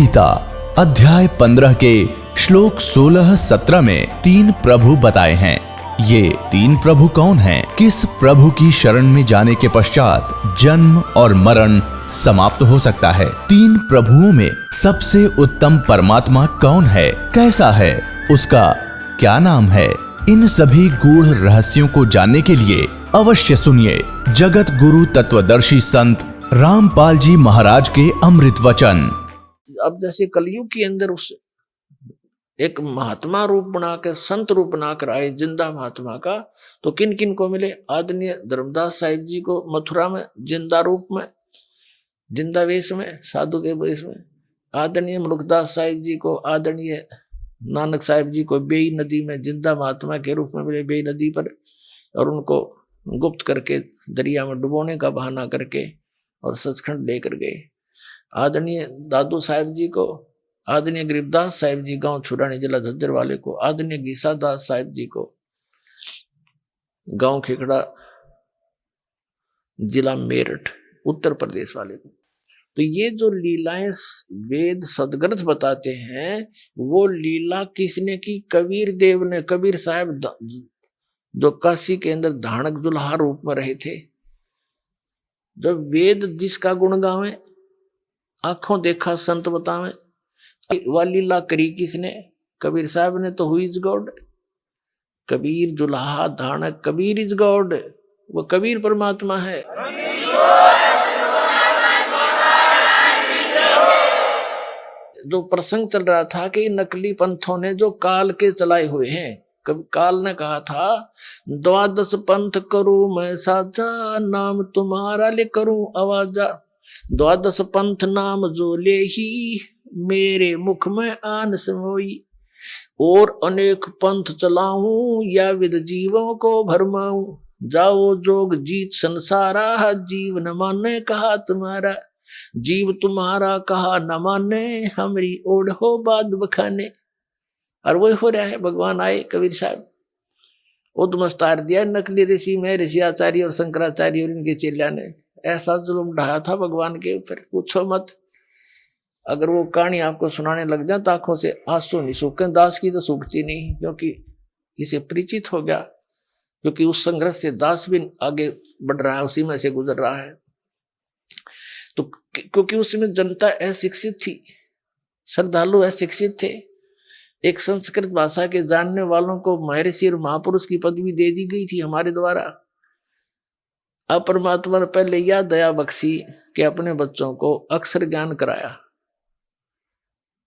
गीता अध्याय 15 के श्लोक 16-17 में 3 प्रभु बताए हैं। ये 3 प्रभु कौन हैं? किस प्रभु की शरण में जाने के पश्चात जन्म और मरण समाप्त हो सकता है? 3 प्रभुओं में सबसे उत्तम परमात्मा कौन है? कैसा है? उसका क्या नाम है? इन सभी गूढ़ रहस्यों को जानने के लिए अवश्य सुनिए जगत गुरु तत्वदर्शी संत रामपाल जी महाराज के अमृत वचन। अब जैसे कलयुग के अंदर उस एक महात्मा रूप बनाकर संत रूप बनाकर आए जिंदा महात्मा का, तो किन किन को मिले? आदरणीय धर्मदास साहिब जी को मथुरा में जिंदा रूप में, जिंदा वेश में, साधु के वेश में। आदरणीय मुल्कदास साहिब जी को, आदरणीय नानक साहिब जी को बेई नदी में जिंदा महात्मा के रूप में मिले, बेई नदी पर, और उनको गुप्त करके दरिया में डुबोने का बहाना करके और सचखंड लेकर गए। आदरणीय दादू साहिब जी को, आदरणीय गरीबदास साहिब जी गांव छुरानी जिला झज्जर वाले को, आदरणीय गीसा दास साहिब जी को गांव खेकड़ा जिला मेरठ उत्तर प्रदेश वाले को। तो ये जो लीलाएं वेद सदग्रंथ बताते हैं, वो लीला किसने की? कबीर देव ने। कबीर साहब जो काशी के अंदर धानक दुल्हा रूप में रहे थे, जब वेद जिसका गुण गावे, आंखों देखा संत बतावे, वह लीला करी किसने? कबीर साहब ने। तो हुई इज गॉड? कबीर दुल्हा धानक, कबीर इज गॉड, वो कबीर परमात्मा है। जो प्रसंग चल रहा था कि नकली पंथों ने जो काल के चलाए हुए हैं, कभी काल ने कहा था 12 पंथ करूं मैं साझा, नाम तुम्हारा ले करूं आवाजा। 12 पंथ नाम जो ले ही, मेरे मुख में आन समोई। और अनेक पंथ चलाऊं, या विद जीवों को भरमाऊं। जाओ जोग जीत संसारा, जीव न माने कहा तुम्हारा। जीव तुम्हारा कहा न माने, हमारी ओढ़ हो बाद बखाने। और वही हो रहा है। भगवान आए, कबीर साहब उद्मस्तार दिया नकली ऋषि में, ऋषि आचार्य और शंकराचार्य और इनके चेलिया ने ऐसा जुल्म ढाया था भगवान के ऊपर, पूछो मत। अगर वो कहानी आपको सुनाने लग जाए तो आंखों से आंसू नहीं सूखे। दास की तो सूखती नहीं, क्योंकि इसे परिचित हो गया, क्योंकि उस संघर्ष से दास भी आगे बढ़ रहा है, उसी में से गुजर रहा है। तो क्योंकि उसमें जनता अशिक्षित थी, श्रद्धालु अशिक्षित थे। एक संस्कृत भाषा के जानने वालों को महर्षि और महापुरुष की पदवी दे दी गई थी हमारे द्वारा। अब परमात्मा ने पहले यह दया बख्शी कि अपने बच्चों को अक्षर ज्ञान कराया,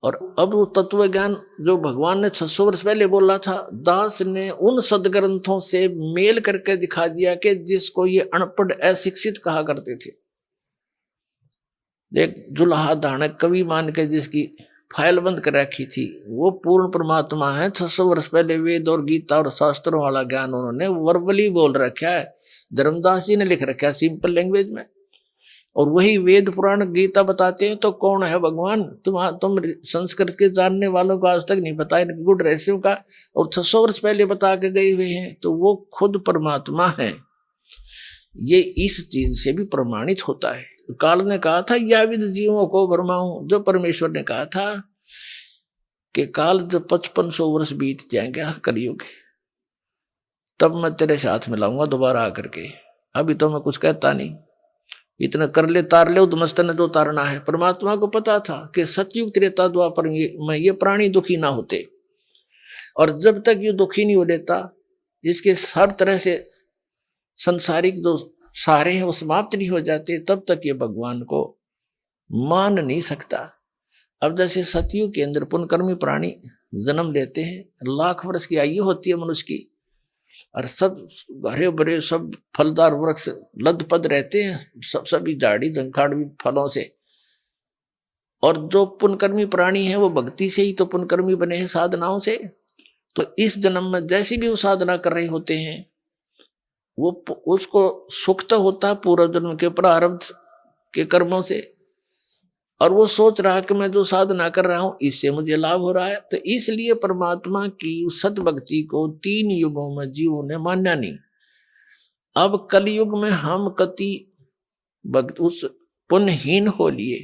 और अब वो तत्व ज्ञान जो भगवान ने 600 वर्ष पहले बोला था, दास ने उन सदग्रंथों से मेल करके दिखा दिया कि जिसको ये अनपढ़ अशिक्षित कहा करते थे। एक जुल्हा धानक कवि मान के जिसकी फाइल बंद कर रखी थी, वो पूर्ण परमात्मा है। 600 वर्ष पहले वेद और गीता और शास्त्रों वाला ज्ञान उन्होंने वर्बली बोल रखा है। धर्मदास जी ने लिख रखा है सिंपल लैंग्वेज में, और वही वेद पुराण गीता बताते हैं। तो कौन है भगवान? तुम संस्कृत के जानने वालों को आज तक नहीं पता है गुड़ रहस्यों का, और 600 वर्ष पहले बता के गए हुए हैं। तो वो खुद परमात्मा है। ये इस चीज से भी प्रमाणित होता है। काल ने कहा था या विद जीवों को भरमाऊं, जो परमेश्वर ने कहा था कि काल जब 5500 वर्ष बीत जाएंगे कलयुग, तब मैं तेरे साथ मिलाऊंगा दोबारा आकर के। अभी तो मैं कुछ कहता नहीं, इतना कर ले तार ले, उद्मस्त ने जो तारना है। परमात्मा को पता था कि सतयुग त्रेता द्वापर में ये प्राणी दुखी ना होते, और जब तक ये दुखी नहीं हो लेता, इसके हर तरह से संसारिक जो सारे हैं वो समाप्त नहीं हो जाते, तब तक ये भगवान को मान नहीं सकता। अब जैसे सतयुग के अंदर पुनकर्मी प्राणी जन्म लेते हैं, 1,00,000 वर्ष की आयु होती है मनुष्य की, और सब हरे भरे सब फलदार वृक्ष लदपद रहते हैं, सभी झाड़ी झंखाड़ भी फलों से। और जो पुनकर्मी प्राणी है वो भक्ति से ही तो पुनकर्मी बने हैं, साधनाओं से। तो इस जन्म में जैसी भी वो साधना कर रहे होते हैं, वो उसको सुख तो होता है पूर्व जन्म के प्रारब्ध के कर्मों से, और वो सोच रहा है कि मैं जो साधना कर रहा हूं इससे मुझे लाभ हो रहा है। तो इसलिए परमात्मा की सत भक्ति को 3 युगों में जीवों ने मान्या नहीं। अब कलयुग में हम कति भक्त उस पुण्यहीन हो लिए,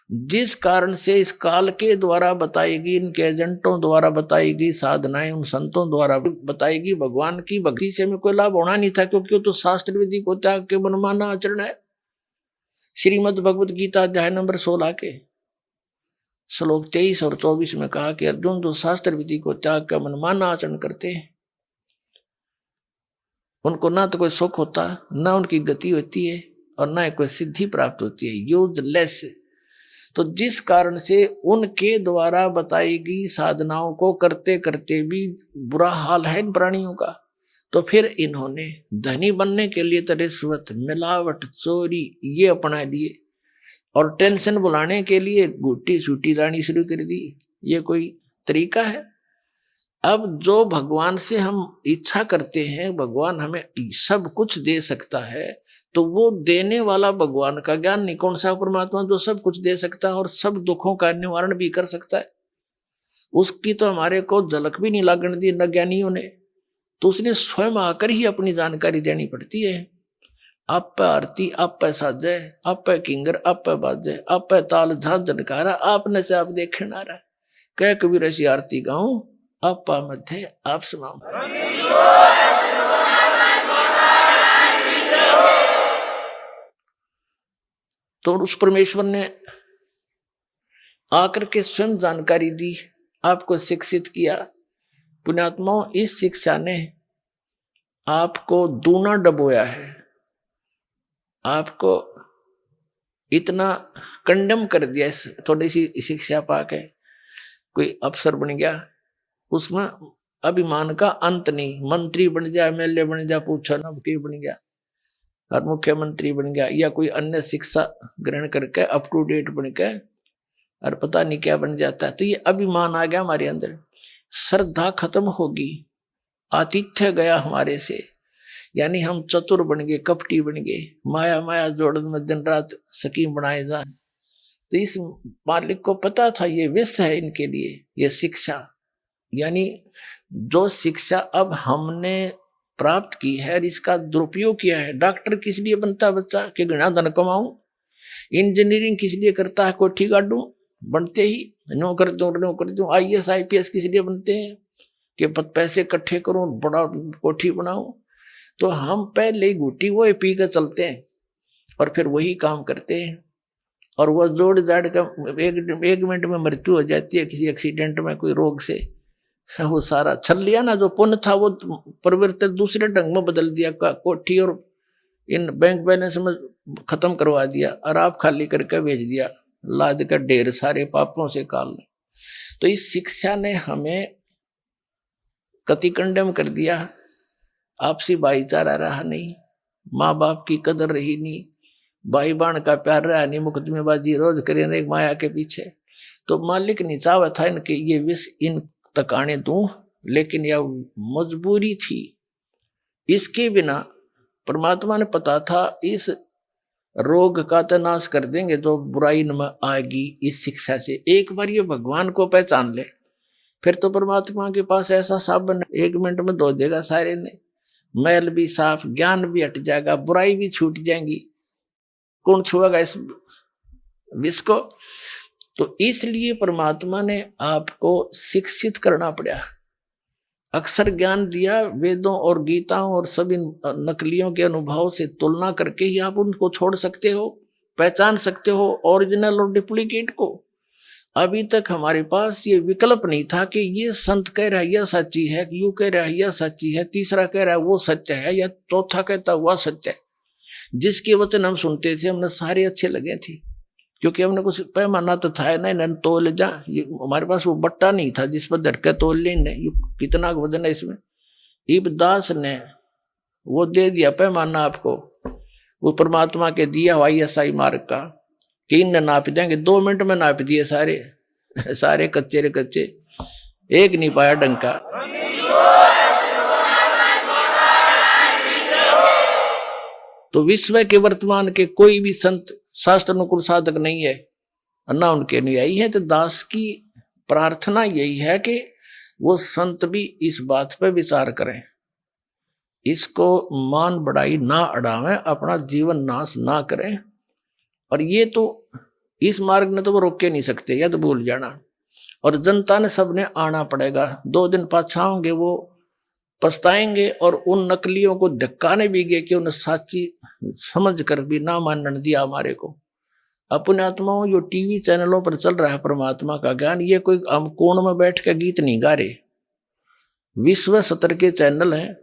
जिस कारण से इस काल के द्वारा बताएगी, इनके एजेंटों द्वारा बताएगी साधनाएं, उन संतों द्वारा बताएगी, भगवान की भक्ति से हमें कोई लाभ होना नहीं था, क्योंकि वो तो शास्त्र विधि को त्याग के मनमाना आचरण है। श्रीमद् भगवत गीता अध्याय नंबर 16 के श्लोक 23 और 24 में कहा कि अर्जुन जो शास्त्र विधि को त्याग कर मनमाना आचरण करते हैं, उनको ना तो कोई सुख होता, ना उनकी गति होती है, और ना कोई सिद्धि प्राप्त होती है, यूजलेस। तो जिस कारण से उनके द्वारा बताई गई साधनाओं को करते करते भी बुरा हाल है इन प्राणियों का, तो फिर इन्होंने धनी बनने के लिए तो रिश्वत, मिलावट, चोरी ये अपना लिए, और टेंशन बुलाने के लिए गुट्टी सूटी लानी शुरू कर दी। ये कोई तरीका है? अब जो भगवान से हम इच्छा करते हैं, भगवान हमें सब कुछ दे सकता है, तो वो देने वाला भगवान का ज्ञान नहीं, कौन सा परमात्मा जो सब कुछ दे सकता है और सब दुखों का निवारण भी कर सकता है, उसकी तो हमारे को झलक भी नहीं लागण दी न ज्ञानियों ने। तो उसने स्वयं आकर ही अपनी जानकारी देनी पड़ती है। आप पे आरती, आप पे साजे, आप पे किंगर, आप पे बाजे, आप पे ताल झांझ झनकारा, आपने से आप देखे ना रहा। कह कबीर ऐसी आरती गाऊं, आप पा मध्य आप सुनाओ। तो उस परमेश्वर ने आकर के स्वयं जानकारी दी, आपको शिक्षित किया। पुण्यात्माओं, इस शिक्षा ने आपको दूना डबोया है, आपको इतना कंडेम कर दिया। थोड़ी सी शिक्षा पाके कोई अफसर बन गया, उसमें अभिमान का अंत नहीं, मंत्री बन जाए, एमएलए बन जाए, पूछा ना के बन गया, और मुख्यमंत्री बन गया, या कोई अन्य शिक्षा ग्रहण करके अप टू डेट बन के और पता नहीं क्या बन जाता है। तो ये अभिमान आ गया हमारे अंदर, श्रद्धा खत्म होगी, आतिथ्य गया हमारे से, यानी हम चतुर बन गए, कपटी बन गए, माया माया जोड़न में दिन रात सकीम बनाए जाए। तो इस मालिक को पता था ये विष है इनके लिए, ये शिक्षा, यानी जो शिक्षा अब हमने प्राप्त की है और इसका दुरुपयोग किया है। डॉक्टर किस लिए बनता है बच्चा? कि घना धन कमाऊं। इंजीनियरिंग किस लिए करता है? कोठी गाड़ू, बनते ही नौकर दूं। IAS IPS किस लिए बनते हैं? कि पैसे इकट्ठे करूं, बड़ा कोठी बनाऊं। तो हम पहले ही घुटी वो पी कर चलते हैं और फिर वही काम करते हैं, और वह जोड़ जाड़ का एक मिनट में मृत्यु हो जाती है किसी एक्सीडेंट में, कोई रोग से। वो सारा छल लिया ना, जो पुण्य था वो परिवर्तित दूसरे ढंग में बदल दिया, कोठी और इन बैंक बैलेंस में खत्म करवा दिया, और आप खाली करके भेज दिया, लाद कर ढेर सारे पापों से काल। तो इस शिक्षा ने हमें कति कंडेम कर दिया। आपसी भाईचारा रहा नहीं, माँ बाप की कदर रही नहीं, भाई बहन का प्यार रहा नहीं, मुकदमेबाजी रोज करें एक माया के पीछे। तो मालिक नहीं चाहा था इनके ये विष इन तक आने दूं, लेकिन यह मजबूरी थी। इसके बिना परमात्मा ने पता था इस रोग का तो नाश कर देंगे जो बुराई में आएगी इस शिक्षा से। एक बार ये भगवान को पहचान ले, फिर तो परमात्मा के पास ऐसा साबन 1 मिनट में धो देगा सारे ने, मैल भी साफ, ज्ञान भी हट जाएगा, बुराई भी छूट जाएंगी। कौन छुएगा इस विष को? तो इसलिए परमात्मा ने आपको शिक्षित करना पड़ा, अक्षर ज्ञान दिया, वेदों और गीताओं और सभी नकलियों के अनुभव से तुलना करके ही आप उनको छोड़ सकते हो, पहचान सकते हो ओरिजिनल और डुप्लीकेट को। अभी तक हमारे पास ये विकल्प नहीं था कि ये संत कह रहा है यह सच्ची है, यू कह रहा है यह सच्ची है, तीसरा कह रहा है वो सत्य है, या चौथा कहता हुआ सत्य है। जिसके वचन हम सुनते थे हमने सारे अच्छे लगे थे, क्योंकि हमने कुछ पैमाना तो था नहीं, तोल जा, हमारे पास वो बट्टा नहीं था जिस पर झटके तोल लेने कितना वजन है इसमें। इब्दास ने वो दे दिया पैमाना आपको, वो परमात्मा के दिया हुआ ISI मार्ग का, कि इन नाप देंगे, 2 मिनट में नाप दिए सारे कच्चे रे कच्चे, एक नहीं पाया डंका। तो विश्व के वर्तमान के कोई भी संत शास्त्र अनुकूल साधक नहीं है, ना उनके अनुयायी है। तो दास की प्रार्थना यही है कि वो संत भी इस बात पर विचार करें, इसको मान बढ़ाई ना अड़ावें, अपना जीवन नाश ना करें। और ये तो इस मार्ग ने तो वो रोक के नहीं सकते, या तो भूल जाना। और जनता ने सबने आना पड़ेगा। 2 दिन पाछा होंगे वो पछताएंगे, और उन नकलियों को धक्काने भी गए कि उन्हें साची समझ कर भी ना मानने दिया हमारे को। अपने आत्माओं जो टीवी चैनलों पर चल रहा है परमात्मा का ज्ञान, ये कोई हम कोण में बैठ के गीत नहीं गा रहे। विश्व स्तर के चैनल हैं,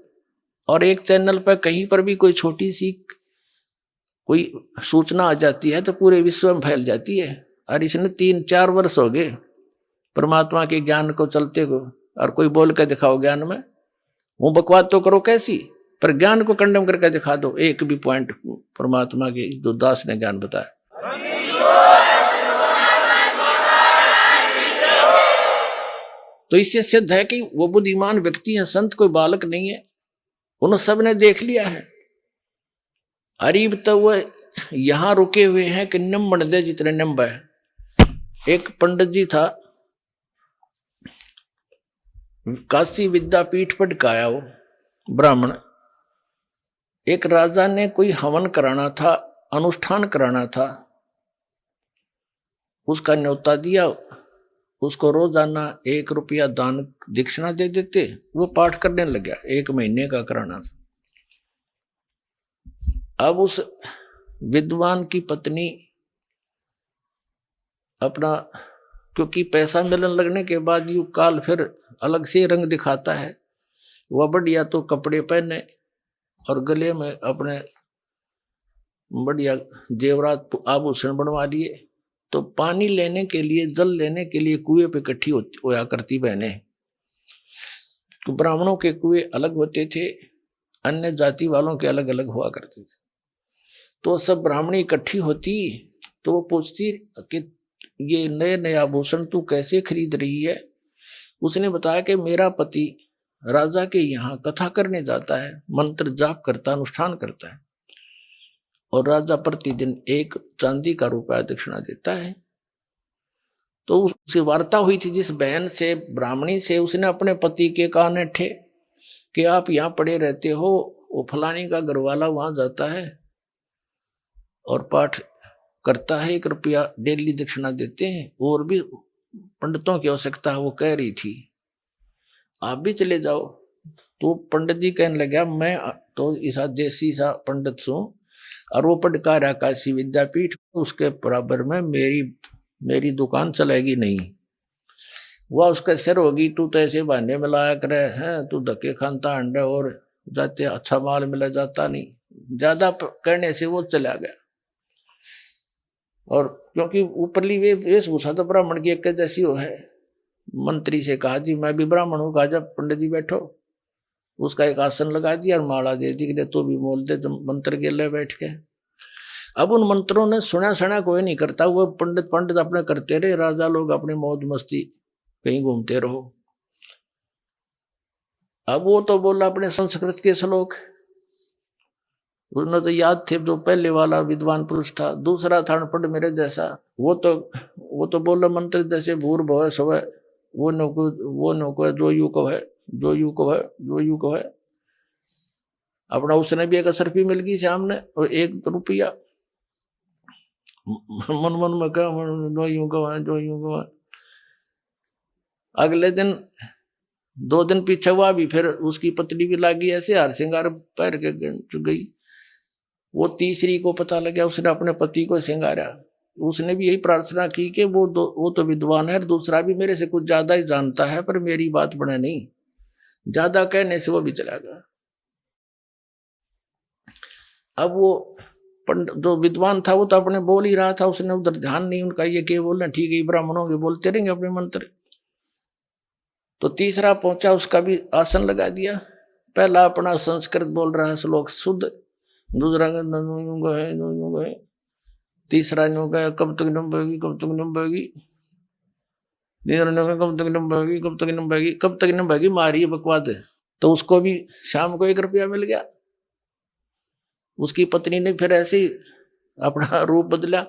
और एक चैनल पर कहीं पर भी कोई छोटी सी कोई सूचना आ जाती है तो पूरे विश्व में फैल जाती है। और इसने 3-4 वर्ष हो गए परमात्मा के ज्ञान को चलते को, और कोई बोल के दिखाओ ज्ञान में, वो बकवाद तो करो कैसी, पर ज्ञान को कंडम करके दिखा दो एक भी पॉइंट परमात्मा के जो दास ने ज्ञान बताया। तो इससे सिद्ध है कि वो बुद्धिमान व्यक्ति है, संत कोई बालक नहीं है। उन सब ने देख लिया है। अरीब तो वो यहां रुके हुए हैं कि निम्बण दे जितने निम्ब है। एक पंडित जी था, काशी विद्यापीठ पर टिकाया वो ब्राह्मण। एक राजा ने कोई हवन कराना था, अनुष्ठान कराना था, उसका न्योता दिया। उसको रोजाना 1 रुपया दान दक्षिणा दे देते। वो पाठ करने लगा, 1 महीने का कराना था। अब उस विद्वान की पत्नी अपना, क्योंकि पैसा मिलने लगने के बाद यू काल फिर अलग से रंग दिखाता है, वह बढ़िया तो कपड़े पहने और गले में अपने बढ़िया जेवरात आभूषण बनवा लिए। तो पानी लेने के लिए, जल लेने के लिए कुएं पे इकट्ठी होया करती बहनें। तो ब्राह्मणों के कुएं अलग होते थे, अन्य जाति वालों के अलग अलग हुआ करते थे। तो सब ब्राह्मणी इकट्ठी होती, तो वो पूछती कि ये नए नए आभूषण तू कैसे खरीद रही है। उसने बताया कि मेरा पति राजा के यहाँ कथा करने जाता है, मंत्र जाप करता, अनुष्ठान करता है, और राजा प्रतिदिन 1 चांदी का रुपया दक्षिणा देता है। तो उससे वार्ता हुई थी जिस बहन से, ब्राह्मणी से, उसने अपने पति के कान ठे कि आप यहाँ पड़े रहते हो, वो फलानी का घरवाला वहां जाता है और पाठ करता है, 1 रुपया डेली दक्षिणा देते हैं, और भी पंडितों की आवश्यकता है। वो कह रही थी आप भी चले जाओ। तो पंडित जी कहने लगा मैं तो ऐसा देसी सा पंडित हूं, और वो पढ़का रहा काशी विद्यापीठ, उसके बराबर में मेरी दुकान चलेगी नहीं। वह उसका सिर होगी, तू तो ऐसे बहाने में लाया करे हैं, तू धक्के खानता अंडे और जाते अच्छा माल मिला जाता नहीं। ज्यादा कहने से वो चला गया। और क्योंकि ऊपरली वेशभूषा तो ब्राह्मण की एक जैसी हो है, मंत्री से कहा जी मैं भी ब्राह्मण हूँ। कहा जब पंडित जी बैठो, उसका एक आसन लगा दिया और माला दे दी कि तो भी मोल दे, मंत्र के ले बैठ के। अब उन मंत्रों ने सुना कोई नहीं करता, वो पंडित अपने करते रहे, राजा लोग अपनी मौज मस्ती कहीं घूमते रहो। अब वो तो बोला अपने संस्कृत के श्लोक, उन्हें तो याद थे, जो पहले वाला विद्वान पुरुष था। दूसरा था अनपढ़ मेरे जैसा, वो तो बोला मंत्र जैसे भूर भव स्वय, वो नको है जो यू को है, जो यू को है, जो यू को है। अपना उसने भी एक असरफी मिल गई सामने, और 1 रुपया मन में कहा जो यूं को है, जो यूं को है। अगले दिन 2 दिन पीछे हुआ भी, फिर उसकी पत्नी भी लागी ऐसे हार श्रृंगार पैर के गई। वो तीसरी को पता लगा, उसने अपने पति को श्रृंगारा। उसने भी यही प्रार्थना की कि वो तो विद्वान है, दूसरा भी मेरे से कुछ ज्यादा ही जानता है, पर मेरी बात बने नहीं। ज्यादा कहने से वो भी चला गया। अब वो जो विद्वान था वो तो अपने बोल ही रहा था, उसने उधर ध्यान नहीं उनका, ये क्या बोलना, ठीक है ब्राह्मणों के बोलते रहेंगे अपने मंत्र। तो तीसरा पहुंचा, उसका भी आसन लगा दिया। पहला अपना संस्कृत बोल रहा है श्लोक शुद्ध, दूसरा है, तीसरा कब तक नंबेगी, कब तक नंबेगी, कब तक नंबेगी, कब तक नंबेगी, कब तक नंबेगी, मारी बकवाद। तो उसको भी शाम को 1 रुपया मिल गया। उसकी पत्नी ने फिर ऐसे ही अपना रूप बदला।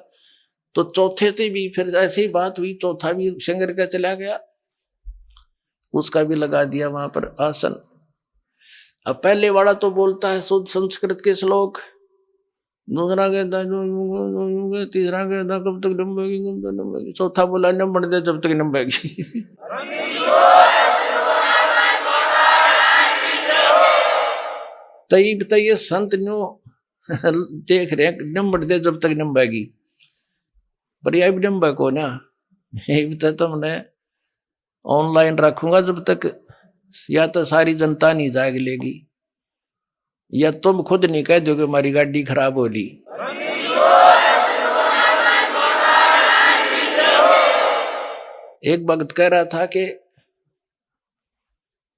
तो चौथे से भी फिर ऐसी बात हुई, चौथा भी शंकर का चला गया, उसका भी लगा दिया वहां पर आसन। अब पहले वाला तो बोलता है शुद्ध संस्कृत के श्लोक, दूसरा कहता है तीसरा कहता कब तक नंबेगी, कब तक नंबेगी, चौथा बोला नंबर दे जब तक नंबेगी। तई ये संत न्यू देख रहे हैं नंबर दे जब तक नंबेगी, पर यह भी नंबर को ना, ये भी तो हमने ऑनलाइन रखूंगा जब तक या तो सारी जनता नहीं जाग लेगी, या तुम खुद नहीं कह दोगे हमारी गाड़ी खराब होली। एक भक्त कह रहा था कि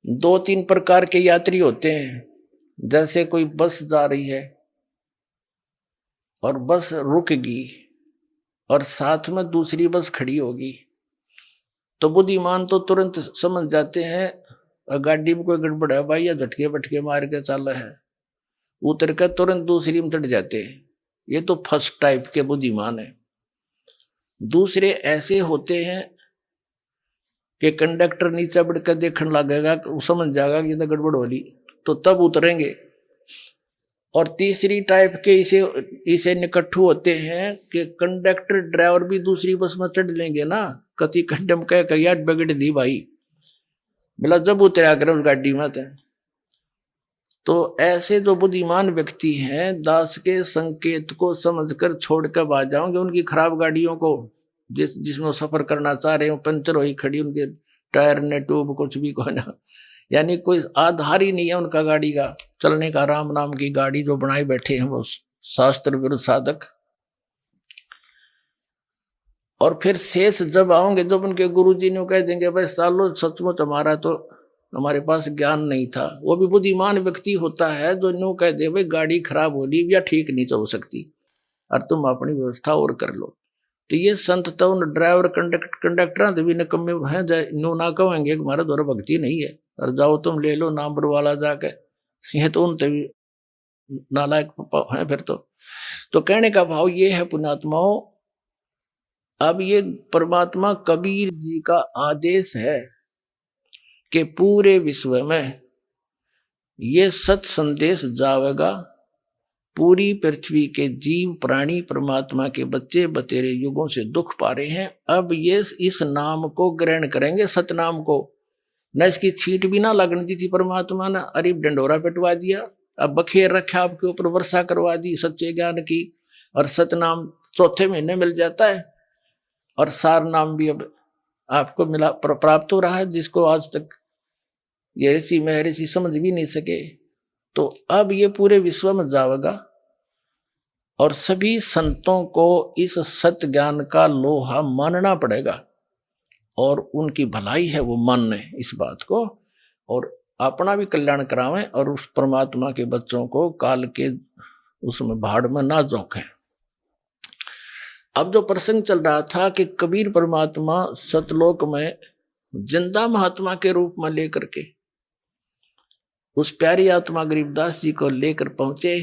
2-3 प्रकार के यात्री होते हैं। जैसे कोई बस जा रही है और बस रुकेगी और साथ में दूसरी बस खड़ी होगी, तो बुद्धिमान तो तुरंत समझ जाते हैं गाड़ी में कोई गड़बड़ है भाई, या झटके बटके मार के चल है, उतर कर तुरंत दूसरी में चढ़ जाते हैं। ये तो फर्स्ट टाइप के बुद्धिमान है। दूसरे ऐसे होते हैं कि कंडक्टर नीचे बढ़कर देखने लगेगा, समझ जाएगा कि ये तो गड़बड़ होली, तो तब उतरेंगे। और तीसरी टाइप के इसे निकट्ठू होते हैं कि कंडक्टर ड्राइवर भी दूसरी बस में चढ़ लेंगे ना, कति कंडम कह यार बिगड़ दी भाई, बोला जब उतरा कर उस गाड़ी में। तो ऐसे जो बुद्धिमान व्यक्ति हैं दास के संकेत को समझकर छोड़कर भाग जाओगे उनकी खराब गाड़ियों को, जिसमें सफर करना चाह रहे हो, पंचर हुई खड़ी, उनके टायर ने ट्यूब कुछ भी को ना, यानी कोई आधार ही नहीं है उनका गाड़ी का चलने का। राम नाम की गाड़ी जो बनाए बैठे हैं वो शास्त्र विरुद्ध साधक। और फिर शेष जब आओगे, जब उनके गुरुजी ने कह देंगे भाई सालो सचमुच हमारा तो हमारे पास ज्ञान नहीं था, वो भी बुद्धिमान व्यक्ति होता है जो न्यू कह दे भाई गाड़ी खराब हो रही या ठीक नहीं चल सकती और तुम अपनी व्यवस्था और कर लो। तो ये संत तो उन ड्राइवर कंडक्टर भी निकम्मे हैं, न्यू ना कहेंगे हमारा द्वारा भक्ति नहीं है और जाओ तुम ले लो नंबर वाला जाके, ये तो उनसे भी नालायक है फिर तो कहने का भाव ये है पुण्यात्माओं, अब ये परमात्मा कबीर जी का आदेश है कि पूरे विश्व में ये सत संदेश जावेगा, पूरी पृथ्वी के जीव प्राणी परमात्मा के बच्चे बतेरे युगों से दुख पा रहे हैं, अब ये इस नाम को ग्रहण करेंगे, सतनाम को। न इसकी छींट भी ना लगने दी थी परमात्मा ने, अरीब डंडोरा पिटवा दिया, अब बखेर रखा आपके ऊपर, वर्षा करवा दी सच्चे ज्ञान की, और सतनाम चौथे महीने मिल जाता है, और सार नाम भी अब आपको मिला प्राप्त हो रहा है, जिसको आज तक ये ऋषि महर्षि समझ भी नहीं सके। तो अब ये पूरे विश्व में जाएगा और सभी संतों को इस सत्य ज्ञान का लोहा मानना पड़ेगा, और उनकी भलाई है वो माने इस बात को, और अपना भी कल्याण करावें और उस परमात्मा के बच्चों को काल के उसमें भाड़ में ना झोंके। अब जो प्रसंग चल रहा था कि कबीर परमात्मा सतलोक में जिंदा महात्मा के रूप में लेकर के उस प्यारी आत्मा गरीबदास जी को लेकर पहुंचे।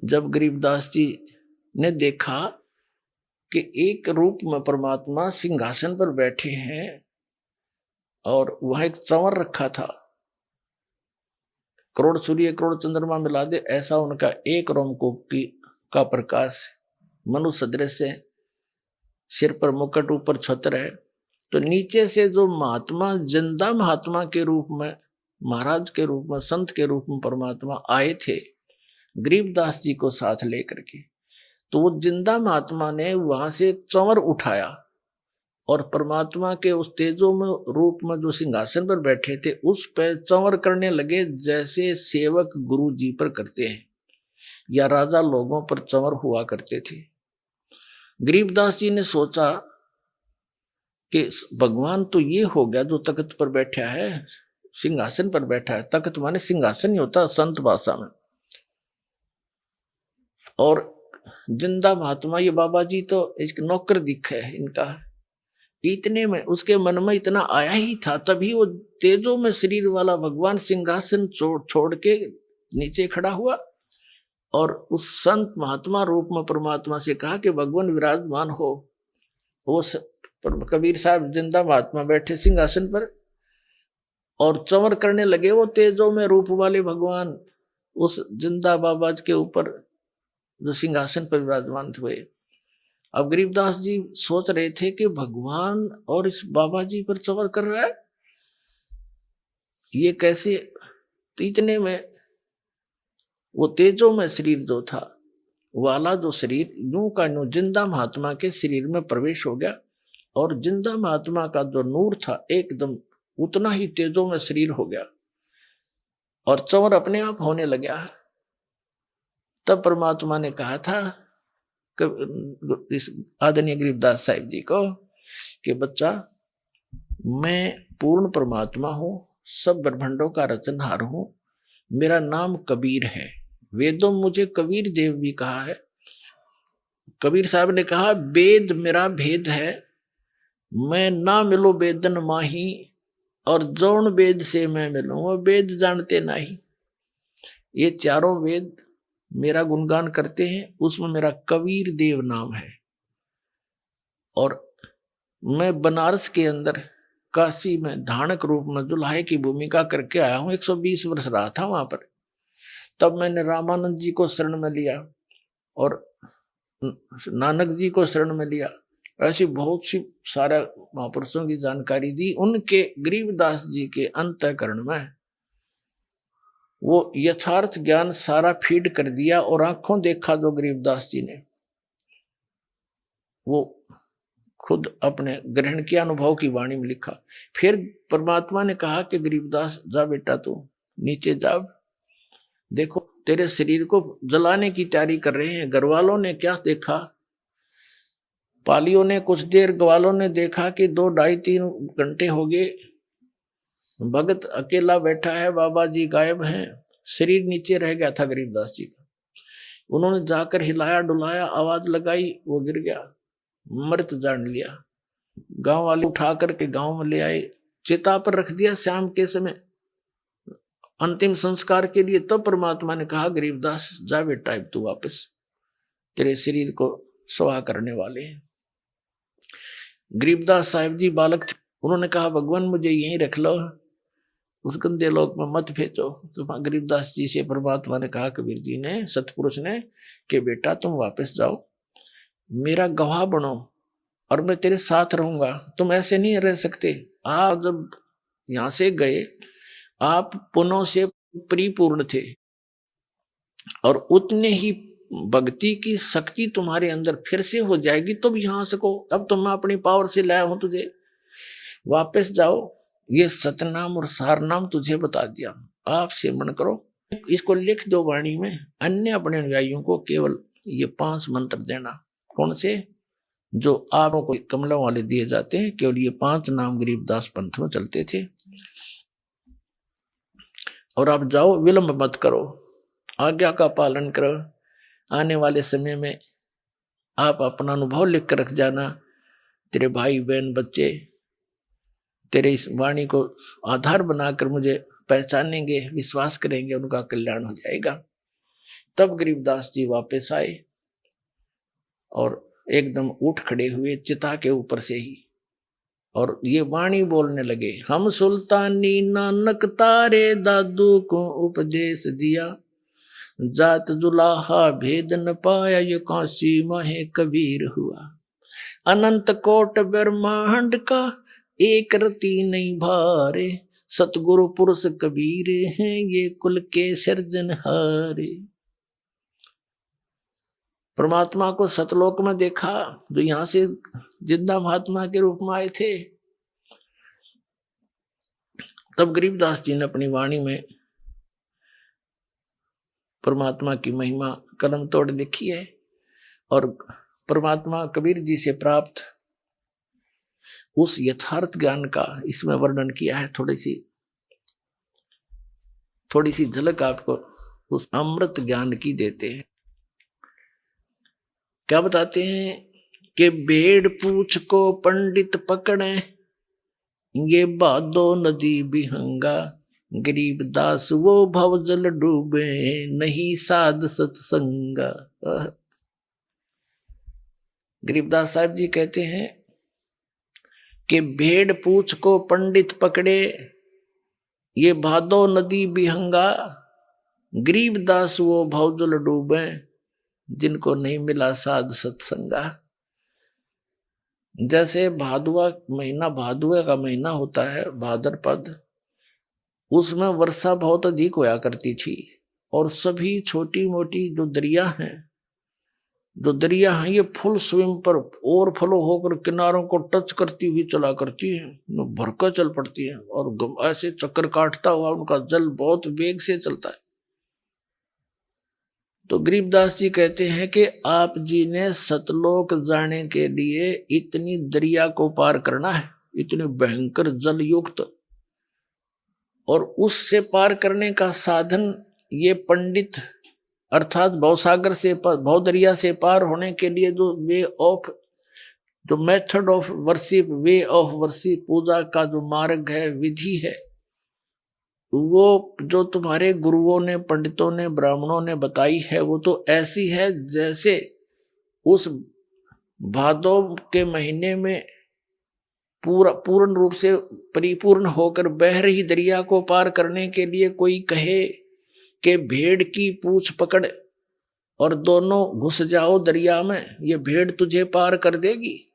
जब गरीबदास जी ने देखा कि एक रूप में परमात्मा सिंहासन पर बैठे हैं और वहां एक चंवर रखा था, करोड़ सूर्य करोड़ चंद्रमा मिला दे ऐसा उनका एक रोमकूप का प्रकाश, मनुष्य सदृश है, सिर पर मुकुट, ऊपर छत्र है। तो नीचे से जो महात्मा जिंदा महात्मा के रूप में, महाराज के रूप में, संत के रूप में परमात्मा आए थे गरीबदास जी को साथ लेकर के, तो वो जिंदा महात्मा ने वहां से चंवर उठाया और परमात्मा के उस तेजो में रूप में जो सिंहासन पर बैठे थे उस पर चंवर करने लगे, जैसे सेवक गुरु जी पर करते हैं या राजा लोगों पर चंवर हुआ करते थे। गरीबदास जी ने सोचा कि भगवान तो ये हो गया जो तख्त पर बैठा है, सिंहासन पर बैठा है, तख्त माने सिंहासन ही होता संत भाषा में, और जिंदा महात्मा ये बाबा जी तो एक नौकर दिख है इनका। इतने में उसके मन में इतना आया ही था, तभी वो तेजो में शरीर वाला भगवान सिंहासन छोड़ के नीचे खड़ा हुआ और उस संत महात्मा रूप में परमात्मा से कहा कि भगवान विराजमान हो। वो कबीर साहब जिंदा महात्मा बैठे सिंहासन पर और चंवर करने लगे, वो तेजो में रूप वाले भगवान उस जिंदा बाबा के ऊपर जो सिंहासन पर विराजमान हुए। अब गरीबदास जी सोच रहे थे कि भगवान और इस बाबा जी पर सवार कर रहा है, ये कैसे? तो इतने में वो तेजो में शरीर जो था वाला जो शरीर यूं का यूं जिंदा महात्मा के शरीर में प्रवेश हो गया, और जिंदा महात्मा का जो नूर था एकदम उतना ही तेजो में शरीर हो गया और चंवर अपने आप होने लगा। तब परमात्मा ने कहा था इस आदरणीय गरीबदास साहिब जी को कि बच्चा, मैं पूर्ण परमात्मा हूं, सब ब्रह्मांडों का रचनहार हूं, मेरा नाम कबीर है। वेदों में मुझे कबीर देव भी कहा है। कबीर साहब ने कहा वेद मेरा भेद है, मैं ना मिलो वेदन माही, और जौन वेद से मैं मिलूं वो वेद जानते नहीं। ये चारों वेद मेरा गुणगान करते हैं, उसमें मेरा कबीर देव नाम है। और मैं बनारस के अंदर काशी में धानक रूप में दुल्हाई की भूमिका करके आया हूं, 120 वर्ष रहा था वहां पर। तब मैंने रामानंद जी को शरण में लिया और नानक जी को शरण में लिया। ऐसी बहुत सी सारे महापुरुषों की जानकारी दी। उनके गरीबदास जी के अंतःकरण में वो यथार्थ ज्ञान सारा फीड कर दिया, और आंखों देखा जो गरीबदास जी ने, वो खुद अपने ग्रहण किया, अनुभव की वाणी में लिखा। फिर परमात्मा ने कहा कि गरीबदास जा बेटा, तू नीचे जा, देखो तेरे शरीर को जलाने की तैयारी कर रहे हैं। घर वालों ने क्या देखा, पालियों ने कुछ देर, ग्वालों ने देखा कि 2, 2.5, 3 घंटे हो गए, भगत अकेला बैठा है, बाबा जी गायब हैं। शरीर नीचे रह गया था गरीबदास जी का। उन्होंने जाकर हिलाया डुलाया, आवाज लगाई, वो गिर गया, मृत जान लिया। गांव वाले उठा करके गांव में ले आए, चिता पर रख दिया शाम के समय अंतिम संस्कार के लिए। तब परमात्मा ने कहा गरीबदास जा बेटा, अब तू वापस, तेरे शरीर को स्वाहा करने वाले हैं। गरीबदास साहिब जी बालक थे, उन्होंने कहा भगवान मुझे यहीं रख लो, उस गंदे लोक में मत भेजो। तो गरीबदास जी से परमात्मा ने कहा, कबीर जी ने, सतपुरुष ने, कि बेटा तुम वापस जाओ, मेरा गवाह बनो और मैं तेरे साथ रहूंगा। तुम ऐसे नहीं रह सकते। आप जब यहां से गए, आप पुनः से परिपूर्ण थे और उतने ही भक्ति की शक्ति तुम्हारे अंदर फिर से हो जाएगी, तुम यहां सको। अब तो मैं अपनी पावर से लाया हूं तुझे, वापस जाओ, ये सतनाम और सारनाम तुझे बता दिया, आप सेवन करो। इसको लिख दो वाणी में, अन्य अपने अनुयायियों को केवल ये 5 मंत्र देना। कौन से? जो आपको को कमलों वाले दिए जाते हैं, केवल ये 5 नाम गरीबदास पंथ में चलते थे। और आप जाओ, विलंब मत करो, आज्ञा का पालन करो। आने वाले समय में आप अपना अनुभव लिख कर रख जाना, तेरे भाई बहन बच्चे तेरे इस वाणी को आधार बनाकर मुझे पहचानेंगे, विश्वास करेंगे, उनका कल्याण हो जाएगा। तब गरीबदास जी वापस आए और एकदम उठ खड़े हुए चिता के ऊपर से ही, और ये वाणी बोलने लगे, हम सुल्तानी नानक तारे दादू को उपदेश दिया, जात जुलाहा भेद न पाया, ये काशी माहे कबीर हुआ। अनंत कोट ब्रह्मांड का एक रति नहीं भारे, सतगुरु पुरुष कबीर हैं ये कुल के सिरजनहारे। परमात्मा को सतलोक में देखा, जो यहां से जिंदा महात्मा के रूप में आए थे। तब गरीबदास जी ने अपनी वाणी में परमात्मा की महिमा कलम तोड़ लिखी है, और परमात्मा कबीर जी से प्राप्त उस यथार्थ ज्ञान का इसमें वर्णन किया है। थोड़ी सी झलक आपको उस अमृत ज्ञान की देते हैं। क्या बताते हैं कि भेड़ पूछ को पंडित पकड़े, ये भादो नदी बिहंगा, गरीबदास वो भवजल डूबे, नहीं साध सत्संगा। गरीबदास साहब जी कहते हैं कि भेड़ पूछ को पंडित पकड़े, ये भादो नदी बिहंगा, गरीबदास वो भवजल डूबे, जिनको नहीं मिला साध सत्संगा। जैसे भादुआ महीना, भादुआ का महीना होता है भाद्रपद, उसमें वर्षा बहुत अधिक होया करती थी और सभी छोटी मोटी जो दरिया हैं, ये फुल स्विम पर ओवरफ्लो होकर किनारों को टच करती हुई चला करती है, भरकर चल पड़ती है और ऐसे चक्कर काटता हुआ उनका जल बहुत वेग से चलता है। तो गरीबदास जी कहते हैं कि आप जी ने सतलोक जाने के लिए इतनी दरिया को पार करना है, इतने भयंकर जल युक्त, और उससे पार करने का साधन ये पंडित अर्थात भवसागर से भवदरिया से पार होने के लिए जो method of worship, way of worship, पूजा का जो मार्ग है, विधि है, वो जो तुम्हारे गुरुओं ने, पंडितों ने, ब्राह्मणों ने बताई है, वो तो ऐसी है जैसे उस भादो के महीने में पूर्ण रूप से परिपूर्ण होकर बह रही दरिया को पार करने के लिए कोई कहे कि भेड़ की पूंछ पकड़ और दोनों घुस जाओ दरिया में, ये भेड़ तुझे पार कर देगी।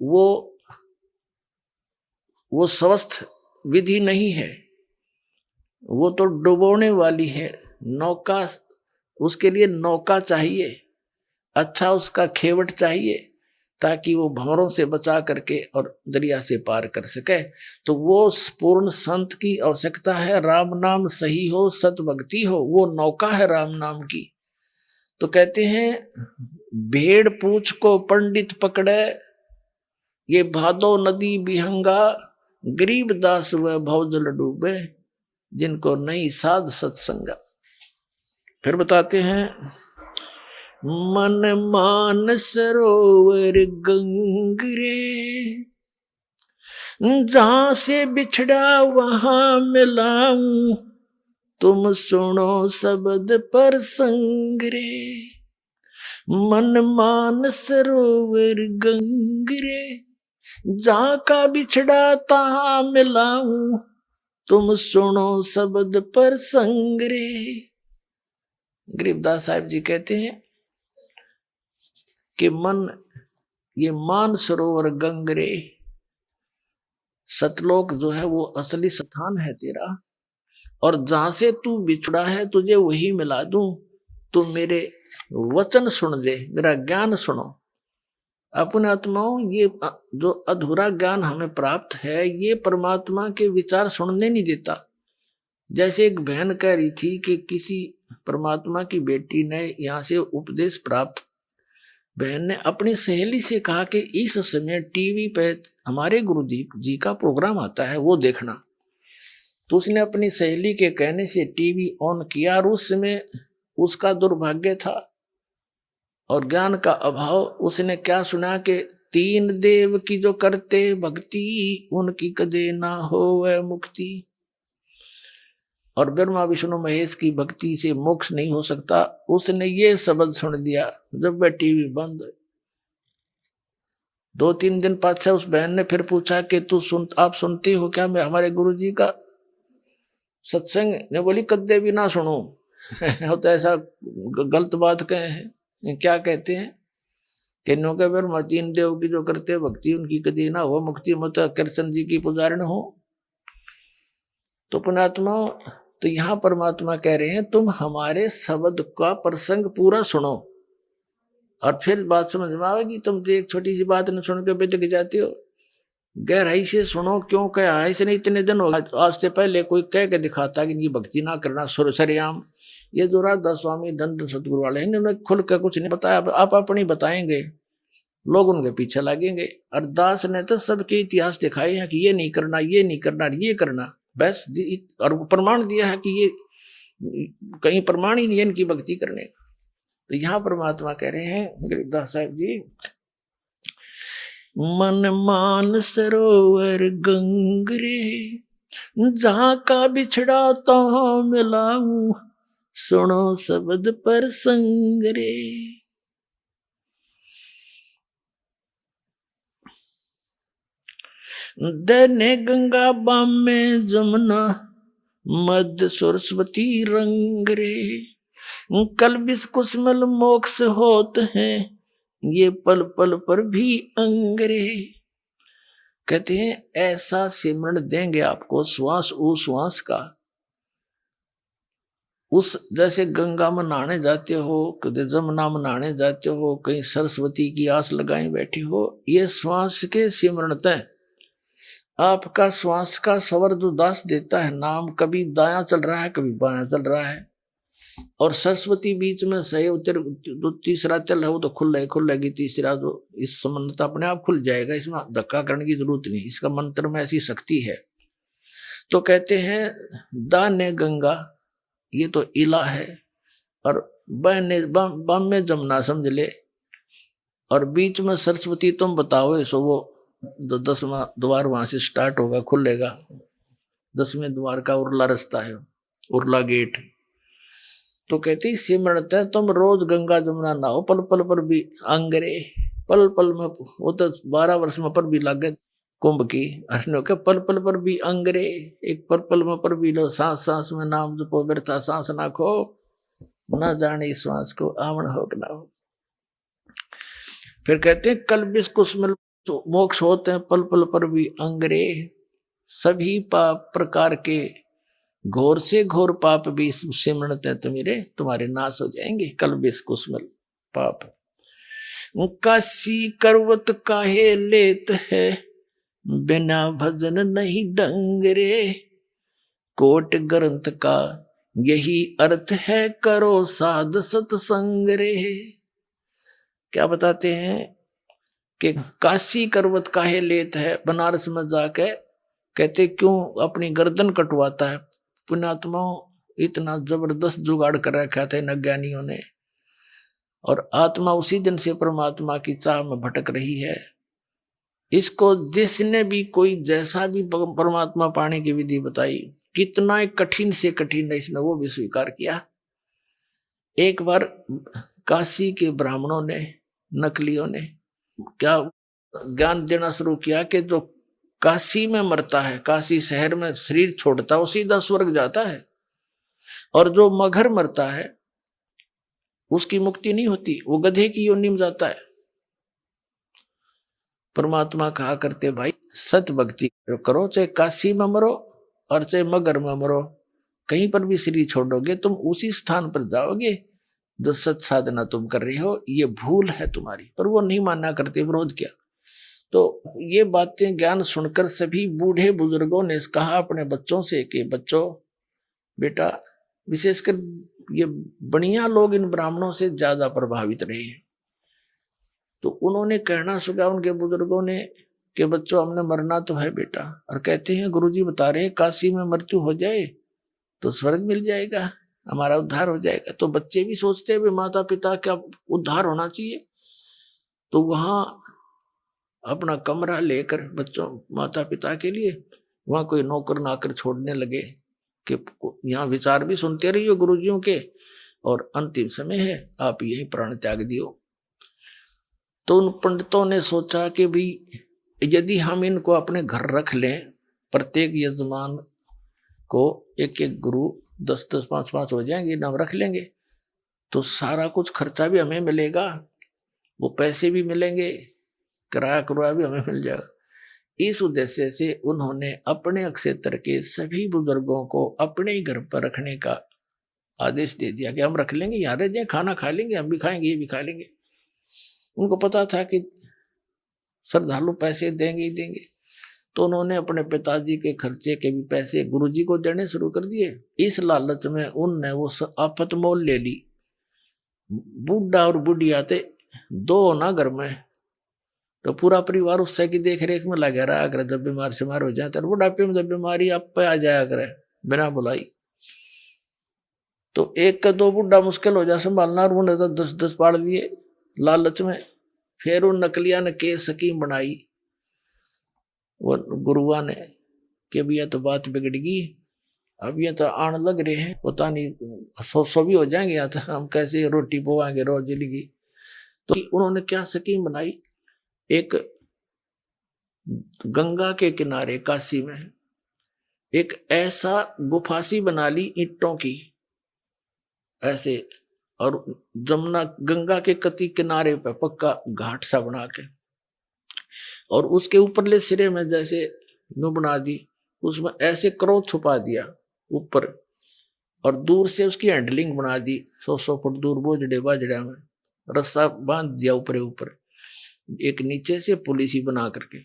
वो स्वस्थ विधि नहीं है, वो तो डुबोने वाली है। नौका, उसके लिए नौका चाहिए, अच्छा उसका खेवट चाहिए, ताकि वो भंवरों से बचा करके और दरिया से पार कर सके। तो वो पूर्ण संत की आवश्यकता है। राम नाम सही हो, सत भक्ति हो, वो नौका है राम नाम की। तो कहते हैं भेड़ पूछ को पंडित पकड़े, ये भादो नदी बिहंगा, गरीबदास व भवजल डूबे, जिनको नहीं साध सत्संगा। फिर बताते हैं मन मान सरोवर गंगरे, जहां से बिछड़ा वहां मिलाऊं, तुम सुनो शब्द पर संगरे। मन मान सरोवर गंगरे, जहां का बिछड़ा तहां मिलाऊं, तुम सुनो शब्द पर संगरे। गरीबदास साहब जी कहते हैं कि मन, ये मान सरोवर गंगरे, सतलोक जो है वो असली स्थान है तेरा, और जहां से तू बिछड़ा है तुझे वही मिला दूं। तू मेरे वचन सुन ले, मेरा ज्ञान सुनो। अपने आत्माओं, ये जो अधूरा ज्ञान हमें प्राप्त है, ये परमात्मा के विचार सुनने नहीं देता। जैसे एक बहन कह रही थी कि किसी परमात्मा की बेटी ने यहाँ से उपदेश प्राप्त, बहन ने अपनी सहेली से कहा कि इस समय टीवी पे हमारे गुरु जी का प्रोग्राम आता है, वो देखना। तो उसने अपनी सहेली के कहने से टीवी ऑन किया, और उस समय उसका दुर्भाग्य था और ज्ञान का अभाव। उसने क्या सुना कि तीन देव की जो करते भक्ति, उनकी कदे ना होवे मुक्ति। और ब्रह्मा विष्णु महेश की भक्ति से मोक्ष नहीं हो सकता। उसने ये शब्द सुन दिया जब वह टीवी बंद। 2-3 दिन पाछे उस बहन ने फिर पूछा कि आप सुनती हो क्या मैं हमारे गुरुजी का सत्संग? ने बोली कद्दे भी ना सुनो। तो ऐसा गलत बात कहे हैं। क्या कहते हैं कि नो के ब्रह्मा तीन देव की जो करते भक्ति, उनकी कदी ना हो मुक्ति, मत कृष्ण जी की पुजारण हो। तो पुणात्मा, तो यहाँ परमात्मा कह रहे हैं तुम हमारे शब्द का प्रसंग पूरा सुनो और फिर बात समझ में आएगी। तुम तो एक छोटी सी बात न सुन के बेतक जाते हो। गहराई से सुनो। क्यों कहा है इसने? इतने दिन हो गए, आज से पहले कोई कह के दिखाता कि इनकी भक्ति ना करना सरेआम। ये जो राधा स्वामी धन सतगुरु वाले हैं, इन्होंने खुल कर कुछ नहीं बताया। आप अपनी बताएंगे, लोग उनके पीछे लगेंगे। और दास ने तो सबके इतिहास दिखाए हैं कि ये नहीं करना, ये नहीं करना, ये करना, बस। और प्रमाण दिया है कि ये कहीं प्रमाण ही नहीं है इनकी भक्ति करने का। तो यहाँ परमात्मा कह रहे हैं गिरिदास साहब जी, मन मान सरोवर गंगरे, जहां का बिछड़ा तहां मिलाऊं, सुनो शब्द पर संगरे। दने गंगा बामे जमुना, मध्य सरस्वती रंग रे, कल बिस कुसमल मोक्ष होत हैं, ये पल पल पर भी अंगरे। कहते हैं ऐसा सिमरण देंगे आपको श्वास उश्वास का। उस जैसे गंगा में नहाने जाते हो, कभी जमुना में नहाने जाते हो, कहीं सरस्वती की आस लगाई बैठी हो, ये श्वास के सिमरण तय आपका श्वास का स्वर उदास देता है। नाम कभी दायां चल रहा है कभी बायां चल रहा है, और सरस्वती बीच में सही उतर तो तीसरा चल रहा है वो तो खुलेगी तीसरा, तो इस संबंध अपने आप खुल जाएगा, इसमें धक्का करने की जरूरत नहीं, इसका मंत्र में ऐसी शक्ति है। तो कहते हैं दाने गंगा ये तो इला है, और बहने बम में जमुना समझ ले, और बीच में सरस्वती तुम बताओ। सो वो 10वां द्वार वहां से स्टार्ट होगा, खुलेगा 10वें द्वार का उर्ला रास्ता है, उर्ला गेट। तो कहती सिमरत है तुम रोज गंगा जमुना नहाओ, पल पल पर भी अंगरे। पल पल में वो तो 12 वर्ष में पर भी लागे कुंभ की अर्षण के, पल पल पर भी अंगरे, एक पल पल में पर भी लो, सांस सांस में नाम जपो, व्यर्था सांस ना खो, न जाने श्वास को आवण हो कि ना हो। फिर कहते हैं कल बिस कुसमिल मोक्ष होते हैं, पल पल पर भी अंगरे। सभी पाप प्रकार के घोर से घोर पाप भी सिमरत है तुम्हारे नाश हो जाएंगे। कल बिस कुसमिल पाप काशी करवत काहे लेत है, बिना भजन नहीं डंगरे। कोट ग्रंथ का यही अर्थ है, करो साध सत्संग रे। क्या बताते हैं कि काशी करवत काहे लेत है, बनारस में जाके कहते क्यों अपनी गर्दन कटवाता है। पुण्यात्माओं इतना जबरदस्त जुगाड़ कर रखा था इन अज्ञानियों ने, और आत्मा उसी दिन से परमात्मा की चाह में भटक रही है। इसको जिसने भी कोई जैसा भी परमात्मा पाने की विधि बताई, कितना कठिन से कठिन है, इसने वो भी स्वीकार किया। एक बार काशी के ब्राह्मणों ने, नकलियों ने क्या ज्ञान देना शुरू किया कि जो काशी में मरता है, काशी शहर में शरीर छोड़ता है, वो सीधा स्वर्ग जाता है, और जो मगर मरता है उसकी मुक्ति नहीं होती, वो गधे की योनि में जाता है। परमात्मा कहा करते भाई सत भक्ति करो, चाहे काशी में मरो और चाहे मगर में मरो, कहीं पर भी शरीर छोड़ोगे तुम उसी स्थान पर जाओगे जो सत साधना तुम कर रही हो। ये भूल है तुम्हारी, पर वो नहीं मानना करते, विरोध किया। तो ये बातें ज्ञान सुनकर सभी बूढ़े बुजुर्गों ने कहा अपने बच्चों से कि बच्चों बेटा, विशेषकर ये बढ़िया लोग इन ब्राह्मणों से ज्यादा प्रभावित रहे हैं। तो उन्होंने कहना सुना उनके बुजुर्गों ने कि बच्चों हमने मरना तो है बेटा, और कहते हैं गुरुजी बता रहे हैं काशी में मृत्यु हो जाए तो स्वर्ग मिल जाएगा, हमारा उद्धार हो जाएगा। तो बच्चे भी सोचते हैं माता पिता का उद्धार होना चाहिए, तो वहां अपना कमरा लेकर बच्चों माता पिता के लिए वहां कोई नौकर नाकर छोड़ने लगे कि यहाँ विचार भी सुनते रहिए गुरुजियों के, और अंतिम समय है आप यही प्राण त्याग दियो। तो उन पंडितों ने सोचा कि भाई यदि हम इनको अपने घर रख लें, प्रत्येक यजमान को एक एक गुरु 10-10, 5-5 हो जाएंगे, नाम रख लेंगे, तो सारा कुछ खर्चा भी हमें मिलेगा, वो पैसे भी मिलेंगे, किराया कुराया भी हमें मिल जाएगा। इस उद्देश्य से उन्होंने अपने क्षेत्र के सभी बुजुर्गों को अपने ही घर पर रखने का आदेश दे दिया कि हम रख लेंगे, यहाँ रह जाए, खाना खा लेंगे, हम भी खाएंगे, ये भी खा लेंगे। उनको पता था कि श्रद्धालु पैसे देंगे ही देंगे, तो उन्होंने अपने पिताजी के खर्चे के भी पैसे गुरुजी को देने शुरू कर दिए। इस लालच में उनने वो आफत मोल ले ली। बूढ़ा और बुढ़िया थे दो ना घर में, तो पूरा परिवार उससे की देख रेख में लगा रहा अगर जब बीमार शिमार हो जाए, तो बुढ़ापे में जब बीमारी आप पे आ जाया करे बिना बुलाई, तो एक का दो बुढ़ा मुश्किल हो जाए संभालना, और उन्होंने तो 10-10 पाड़ लिए लालच में। फिर उन नकलिया ने के स्कीम बनाई वो गुरुआ ने कि भैया तो बात बिगड़गी, अब ये तो आने लग रहे हैं, पता नहीं 100 भी हो जाएंगे, या तो हम कैसे रोटी पवाएंगे रोज जिंदगी। तो उन्होंने क्या स्कीम बनाई, एक गंगा के किनारे काशी में एक ऐसा गुफासी बना ली ईंटों की ऐसे, और जमुना गंगा के कति किनारे पे पक्का घाट सा बना के, और उसके ऊपरले सिरे में जैसे नु बना दी, उसमें ऐसे क्रोध छुपा दिया ऊपर, और दूर से उसकी हैंडलिंग बना दी 100 फुट दूर बोझड़े बाजड़ा में, रस्सा बांध दिया ऊपर ऊपर, एक नीचे से पुलिस ही बना करके।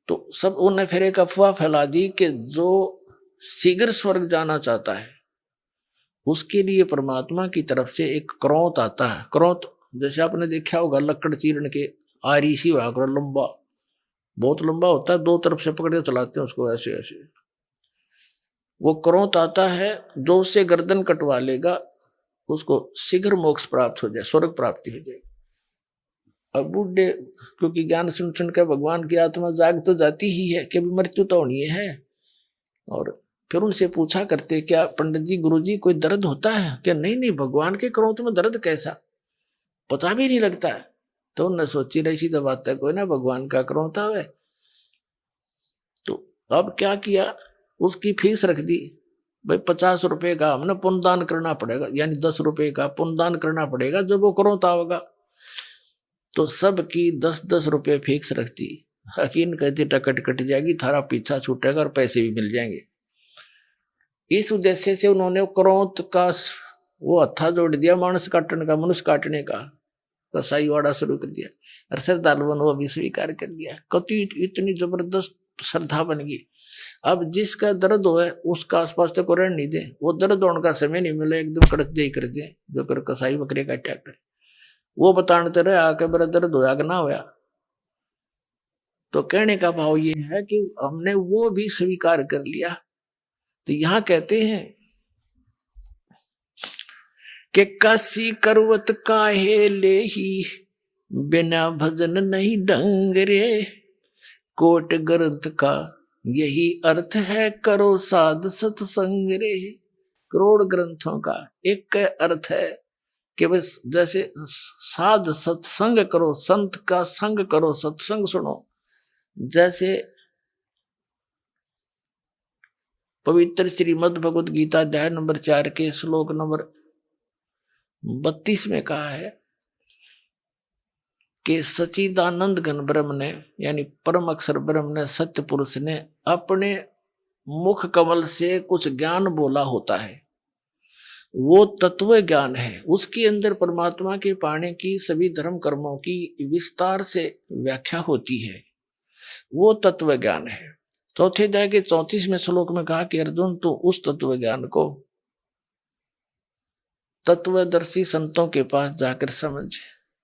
तो सब उन्हें फिर एक अफवाह फैला दी कि जो शीघ्र स्वर्ग जाना चाहता है उसके लिए परमात्मा की तरफ से एक क्रोध आता है। क्रोध जैसे आपने देखा होगा लकड़ चीरने के आरी सी हुआ करो, लंबा, बहुत लंबा होता है, दो तरफ से पकड़ के चलाते हैं उसको ऐसे ऐसे। वो क्रोध आता है, जो उससे गर्दन कटवा लेगा उसको शीघ्र मोक्ष प्राप्त हो जाए, स्वर्ग प्राप्ति हो जाए। अब बूढ़े, क्योंकि ज्ञान सुन सुन के भगवान की आत्मा जाग तो जाती ही है कि मृत्यु तो होनी है, और फिर उनसे पूछा करते क्या पंडित जी गुरु जी कोई दर्द होता है क्या? नहीं नहीं, भगवान के क्रोध में दर्द कैसा, पता भी नहीं लगता है। तो उन्होंने सोची रही तो बात है कोई ना, भगवान का क्रोध आवे। तो अब क्या किया, उसकी फीस रख दी भाई 50 रुपए का हमने पुण्यदान करना पड़ेगा, यानी 10 रुपए का पुण्यदान करना पड़ेगा जब वो क्रोध आवेगा। तो सबकी 10-10 रुपए फिक्स रख दी। हकीम कहती टिकट कट जाएगी, थारा पीछा छूटेगा और पैसे भी मिल जाएंगे। इस उद्देश्य से उन्होंने क्रोध का वो हत्था जोड़ दिया, मानस काटने का, मनुष्य काटने का कसाई वाड़ा शुरू कर दिया। और श्रद्धालुओं ने वो भी स्वीकार कर लिया। कति इतनी जबरदस्त श्रद्धा बन गई। अब जिसका दर्द हो उसका आसपास तक रहने नहीं दे, वो दर्द होने का समय नहीं मिले, एकदम कड़क दे कर दे, जो कर कसाई बकरे का ट्रैक्टर वो बताने रहे आके बड़ा दर्द होया कि ना होया। तो कहने का भाव ये है कि हमने वो भी स्वीकार कर लिया। तो यहां कहते हैं कि काशी करवत काहे ले ही, बिना भजन नहीं ढंग रे, कोट ग्रंथ का यही अर्थ है, करो साध सत्संग रे। करोड़ ग्रंथों का एक अर्थ है कि बस जैसे साध सत्संग करो, संत का संग करो, सत्संग सुनो। जैसे पवित्र श्रीमद् भगवद गीता अध्याय नंबर 4 के श्लोक नंबर 32 में कहा है कि सचिदानंद घन ब्रह्म ने, यानी परम अक्षर ब्रह्म ने, सत्य पुरुष ने अपने मुख कमल से कुछ ज्ञान बोला होता है। वो तत्व ज्ञान है, उसके अंदर परमात्मा के पाने की सभी धर्म कर्मों की विस्तार से व्याख्या होती है, वो तत्व ज्ञान है। चौथे अध्याय के 34वें श्लोक में कहा कि अर्जुन तो उस तत्व ज्ञान को तत्वदर्शी संतों के पास जाकर समझ,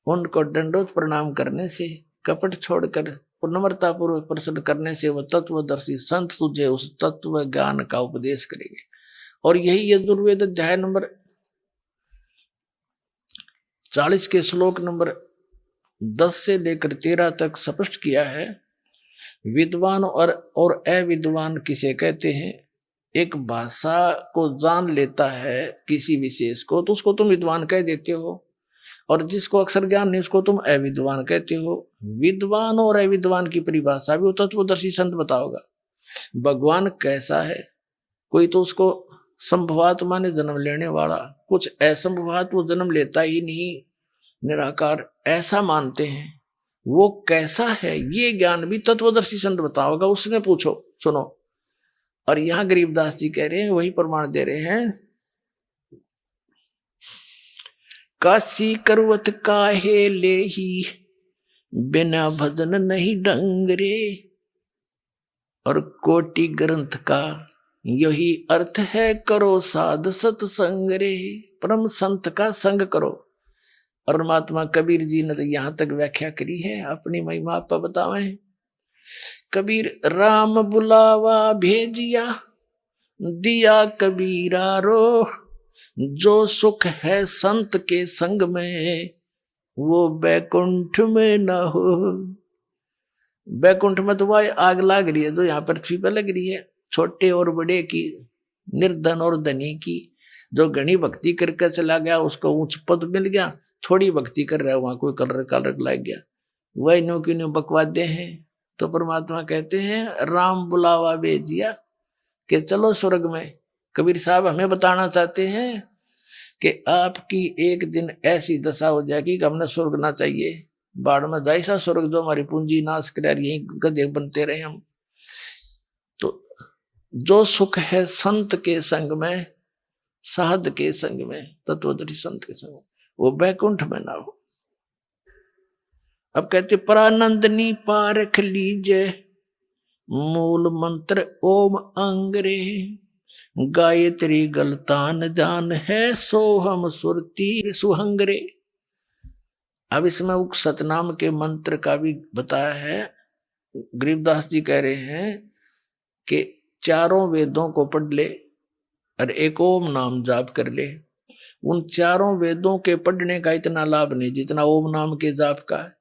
उनको दंडोत प्रणाम करने से, कपट छोड़कर नम्रता पूर्वक प्रश्न करने से वह तत्वदर्शी संत तुझे उस तत्व ज्ञान का उपदेश करेंगे। और यही यजुर्वेद अध्याय नंबर 40 के श्लोक नंबर 10 से लेकर 13 तक स्पष्ट किया है। विद्वान और अविद्वान किसे कहते हैं? एक भाषा को जान लेता है किसी विशेष को तो उसको तुम विद्वान कह देते हो, और जिसको अक्षर ज्ञान नहीं उसको तुम अविद्वान कहते हो। विद्वान और अविद्वान की परिभाषा भी वो तत्वदर्शी संत बताओगा। भगवान कैसा है? कोई तो उसको संभवात माने जन्म लेने वाला, कुछ असंभवात वो जन्म लेता ही नहीं, निराकार ऐसा मानते हैं। वो कैसा है ये ज्ञान भी तत्वदर्शी संत बताओगा, उसने पूछो सुनो। और यहां गरीबदास जी कह रहे हैं, वही प्रमाण दे रहे हैं, काशी करवत काहे ले ही, बिना भजन नहीं ढंग रे, और कोटि ग्रंथ का यही अर्थ है, करो साध सत्संग रे। परम संत का संग करो। और महात्मा कबीर जी ने तो यहां तक व्याख्या करी है, अपनी महिमा आप बतावे। कबीर राम बुलावा भेजिया, दिया कबीरा रो, जो सुख है संत के संग में, वो बैकुंठ में न हो। बैकुंठ में तो वह आग लाग रही है जो यहाँ पृथ्वी पर लग रही है, छोटे और बड़े की, निर्धन और धनी की। जो घनी भक्ति करके चला गया उसको ऊंच पद मिल गया, थोड़ी भक्ति कर रहा है वहां कोई कलर लग गया, वह नो की नो बकवादे हैं। तो परमात्मा कहते हैं राम बुलावा भेजिया कि चलो स्वर्ग में। कबीर साहब हमें बताना चाहते हैं कि आपकी एक दिन ऐसी दशा हो जाएगी कि हमने स्वर्ग ना चाहिए, बाढ़ में जाए सा स्वर्ग जो हमारी पूंजी नाश करे, यही गधे बनते रहे हम। तो जो सुख है संत के संग में, साध के संग में, तत्वदर्शी संत के संग में, वो बैकुंठ में ना हो। अब कहते परानंदनी पारख लीजे, मूल मंत्र ओम अंग्रे, गायत्री गलतान जान है, सोहम सुरती सुहंगरे। अब इसमें उक सतनाम के मंत्र का भी बताया है। गरीबदास जी कह रहे हैं कि चारों वेदों को पढ़ ले और एक ओम नाम जाप कर ले। उन चारों वेदों के पढ़ने का इतना लाभ नहीं जितना ओम नाम के जाप का है।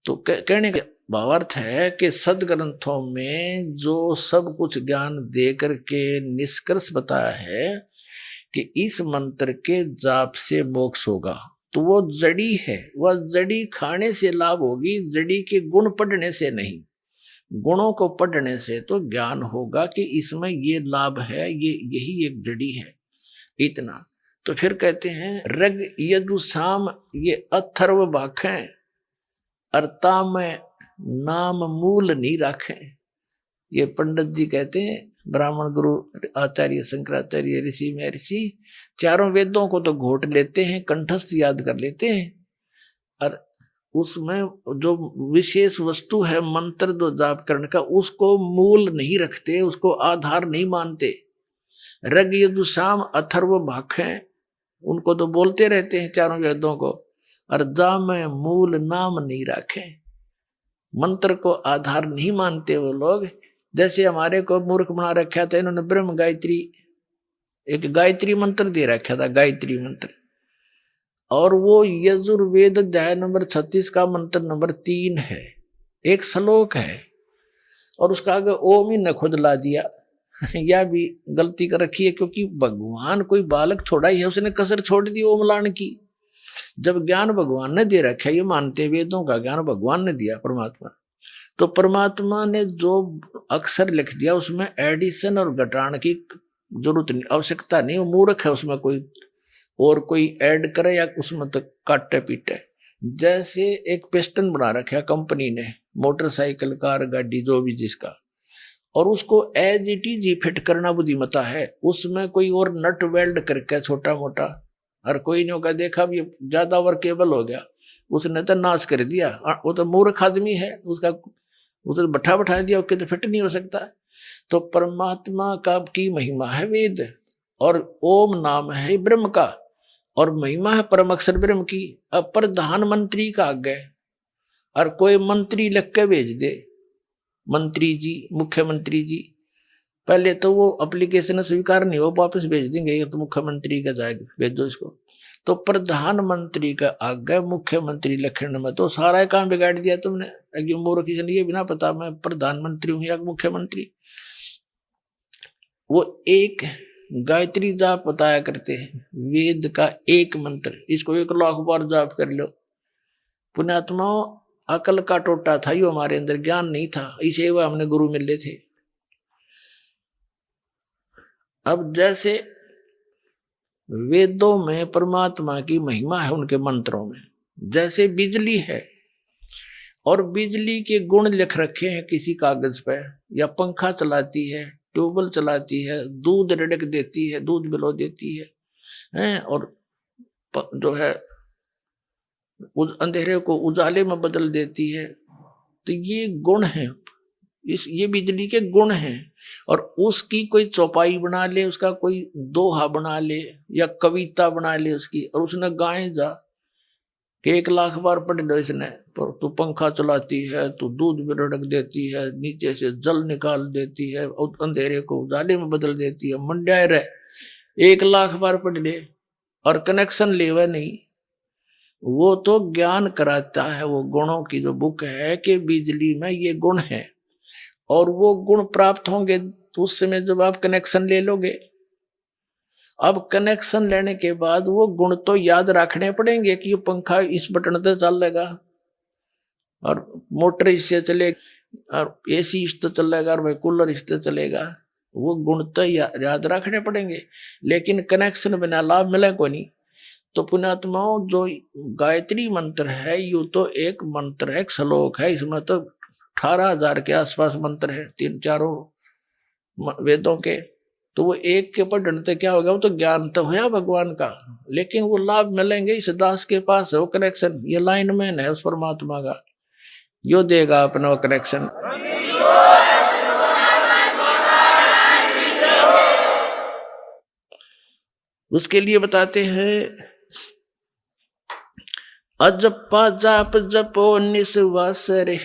तो कहने का भावार्थ है कि सदग्रंथों में जो सब कुछ ज्ञान दे करके निष्कर्ष बताया है कि इस मंत्र के जाप से मोक्ष होगा, तो वो जड़ी है, वह जड़ी खाने से लाभ होगी, जड़ी के गुण पढ़ने से नहीं। गुणों को पढ़ने से तो ज्ञान होगा कि इसमें ये लाभ है, ये यही एक जड़ी है, इतना। तो फिर कहते हैं रग यदु साम ये अथर्व भाखें, अर्ता में नाम मूल नहीं रखें। ये पंडित जी कहते हैं, ब्राह्मण गुरु आचार्य शंकराचार्य ऋषि में ऋषि चारों वेदों को तो घोट लेते हैं, कंठस्थ याद कर लेते हैं, और उसमें जो विशेष वस्तु है मंत्र जो जाप करने का, उसको मूल नहीं रखते, उसको आधार नहीं मानते। रग यजुषाम अथर्व भाखें, उनको तो बोलते रहते हैं चारों वेदों को, और जा में मूल नाम नहीं रखें, मंत्र को आधार नहीं मानते वो लोग। जैसे हमारे को मूर्ख बना रखा था इन्होंने, ब्रह्म गायत्री, एक गायत्री मंत्र दे रखा था, गायत्री मंत्र, और वो यजुर्वेद अध्याय नंबर 36 का मंत्र नंबर 3 है, एक श्लोक है, और उसका आगे ओम ही न खुद ला दिया। या भी गलती कर रखी है, क्योंकि भगवान कोई बालक थोड़ा ही है, उसने कसर छोड़ दी ओम लाने की। जब ज्ञान भगवान ने दे रखा है, ये मानते वेदों का ज्ञान भगवान ने दिया परमात्मा, तो परमात्मा ने जो अक्षर लिख दिया उसमें एडिशन और घटाने की जरूरत नहीं, आवश्यकता नहीं। वो मूर्ख है उसमें कोई और कोई ऐड करे या उसमें तो काटे पीटे। जैसे एक पिस्टन बना रखा है कंपनी ने, मोटरसाइकिल कार गाड़ी जो भी जिसका, और उसको एज इट इज ही फिट करना बुद्धिमता है, उसमें कोई और नट वेल्ड करके छोटा मोटा, और कोई नहीं होगा देखा भी ज्यादा वर्केबल हो गया, उसने तो नाश कर दिया। वो तो मूर्ख आदमी है, उसका उसे बैठा दिया, उसके तो फिट नहीं हो सकता। तो परमात्मा का की महिमा है वेद, और ओम नाम है ब्रह्म का, और महिमा है परम अक्षर ब्रह्म की। अब प्रधानमंत्री का आगे और कोई मंत्री लिख के भेज दे, मंत्री जी, मुख्यमंत्री जी, पहले तो वो एप्लीकेशन स्वीकार नहीं हो, वापस भेज देंगे, ये तो मुख्यमंत्री का जाएगा, भेज दो इसको। तो प्रधानमंत्री का आगे मुख्यमंत्री लिखने में तो सारा काम बिगाड़ दिया तुमने। मूर्ख किसी ये बिना पता मैं प्रधानमंत्री हूं या मुख्यमंत्री। वो एक गायत्री जाप बताया करते हैं, वेद का एक मंत्र, इसको 1 लाख बार जाप कर लो। पुण्यात्माओं, अकल का टोटा था यो हमारे अंदर, ज्ञान नहीं था, इसे वो हमने गुरु मिले थे। अब जैसे वेदों में परमात्मा की महिमा है उनके मंत्रों में, जैसे बिजली है और बिजली के गुण लिख रखे हैं किसी कागज पे, या पंखा चलाती है, ट्यूबवेल चलाती है, दूध रिड़क देती है, दूध बिलो देती है, और जो है अंधेरे को उजाले में बदल देती है। तो ये गुण है, ये बिजली के गुण हैं। और उसकी कोई चौपाई बना ले, उसका कोई दोहा बना ले या कविता बना ले उसकी, और उसने गाए जा कि 1 लाख बार पढ़ लो इसने, तो तू पंखा चलाती है, तू दूध भी रड़क देती है, नीचे से जल निकाल देती है, अंधेरे को उजाले में बदल देती है, मंड्याय रहे, 1 लाख बार पढ़ ले और कनेक्शन ले वह नहीं। वो तो ज्ञान कराता है, वो गुणों की जो बुक है कि बिजली में ये गुण है, और वो गुण प्राप्त होंगे तो उस समय जब आप कनेक्शन ले लोगे। अब कनेक्शन लेने के बाद वो गुण तो याद रखने पड़ेंगे कि ये पंखा इस बटन से चलेगा और मोटर इससे चले, और एसी इस तो चलेगा और भाई कूलर इस तो चलेगा, वो गुण तो याद रखने पड़ेंगे, लेकिन कनेक्शन बिना लाभ मिले को नहीं। तो पुण्यात्माओं, जो गायत्री मंत्र है यू तो एक मंत्र है, एक श्लोक है, इसमें तो 18,000 के आसपास मंत्र है, 3-4 वेदों के। तो वो एक के पढ़ने से क्या होगा, वो तो ज्ञान तो है भगवान का, लेकिन वो लाभ मिलेंगे इस दास के पास है वो कनेक्शन, ये लाइनमैन है उस परमात्मा का, यो देगा अपना वो कनेक्शन। उसके लिए बताते हैं, अजपा जाप जपो निस्वास रे,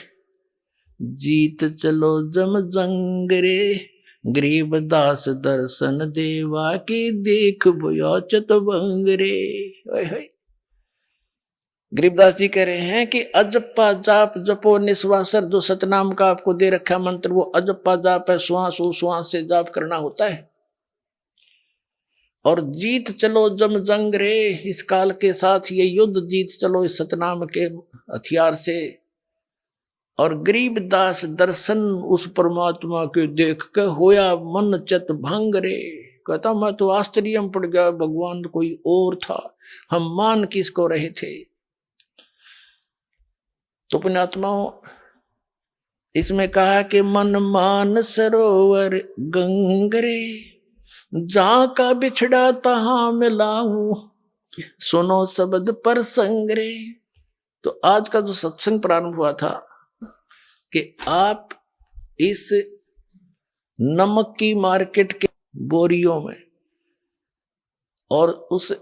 जीत चलो जम जंग रे, गरीब दास दर्शन देवा की देख बोया चतवंग रे। गरीबदास जी कह रहे हैं कि अजप्पा जाप जपो निस्वासर, जो सतनाम का आपको दे रखा मंत्र वो अजप्पा जाप है, श्वास उश्वास से जाप करना होता है। और जीत चलो जम जंग रे, इस काल के साथ ये युद्ध जीत चलो इस सतनाम के हथियार से। और गरीब दास दर्शन उस परमात्मा के देख के होया मन चत भंग रे, कहता मैं तो आश्चर्य में पड़ गया, भगवान कोई और था, हम मान किसको रहे थे। तो पुण्यात्माओं, इसमें कहा कि मन मान सरोवर गंगरे, जहां का बिछड़ा तहां मिलाऊं, सुनो शब्द पर संगरे। तो आज का जो सत्संग प्रारंभ हुआ था कि आप इस नमक की मार्केट के बोरियों में और उस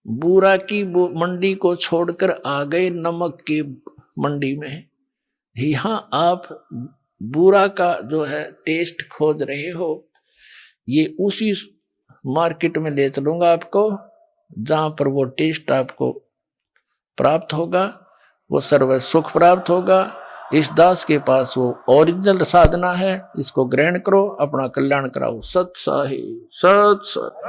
बूरा की मंडी को छोड़कर आ गए नमक की मंडी में। यहां आप बूरा का जो है टेस्ट खोज रहे हो, ये उसी मार्केट में ले चलूंगा आपको जहां पर वो टेस्ट आपको प्राप्त होगा, वो सर्व सुख प्राप्त होगा। इस दास के पास वो ओरिजिनल साधना है, इसको ग्रहण करो, अपना कल्याण कराओ। सत साहि सत सत।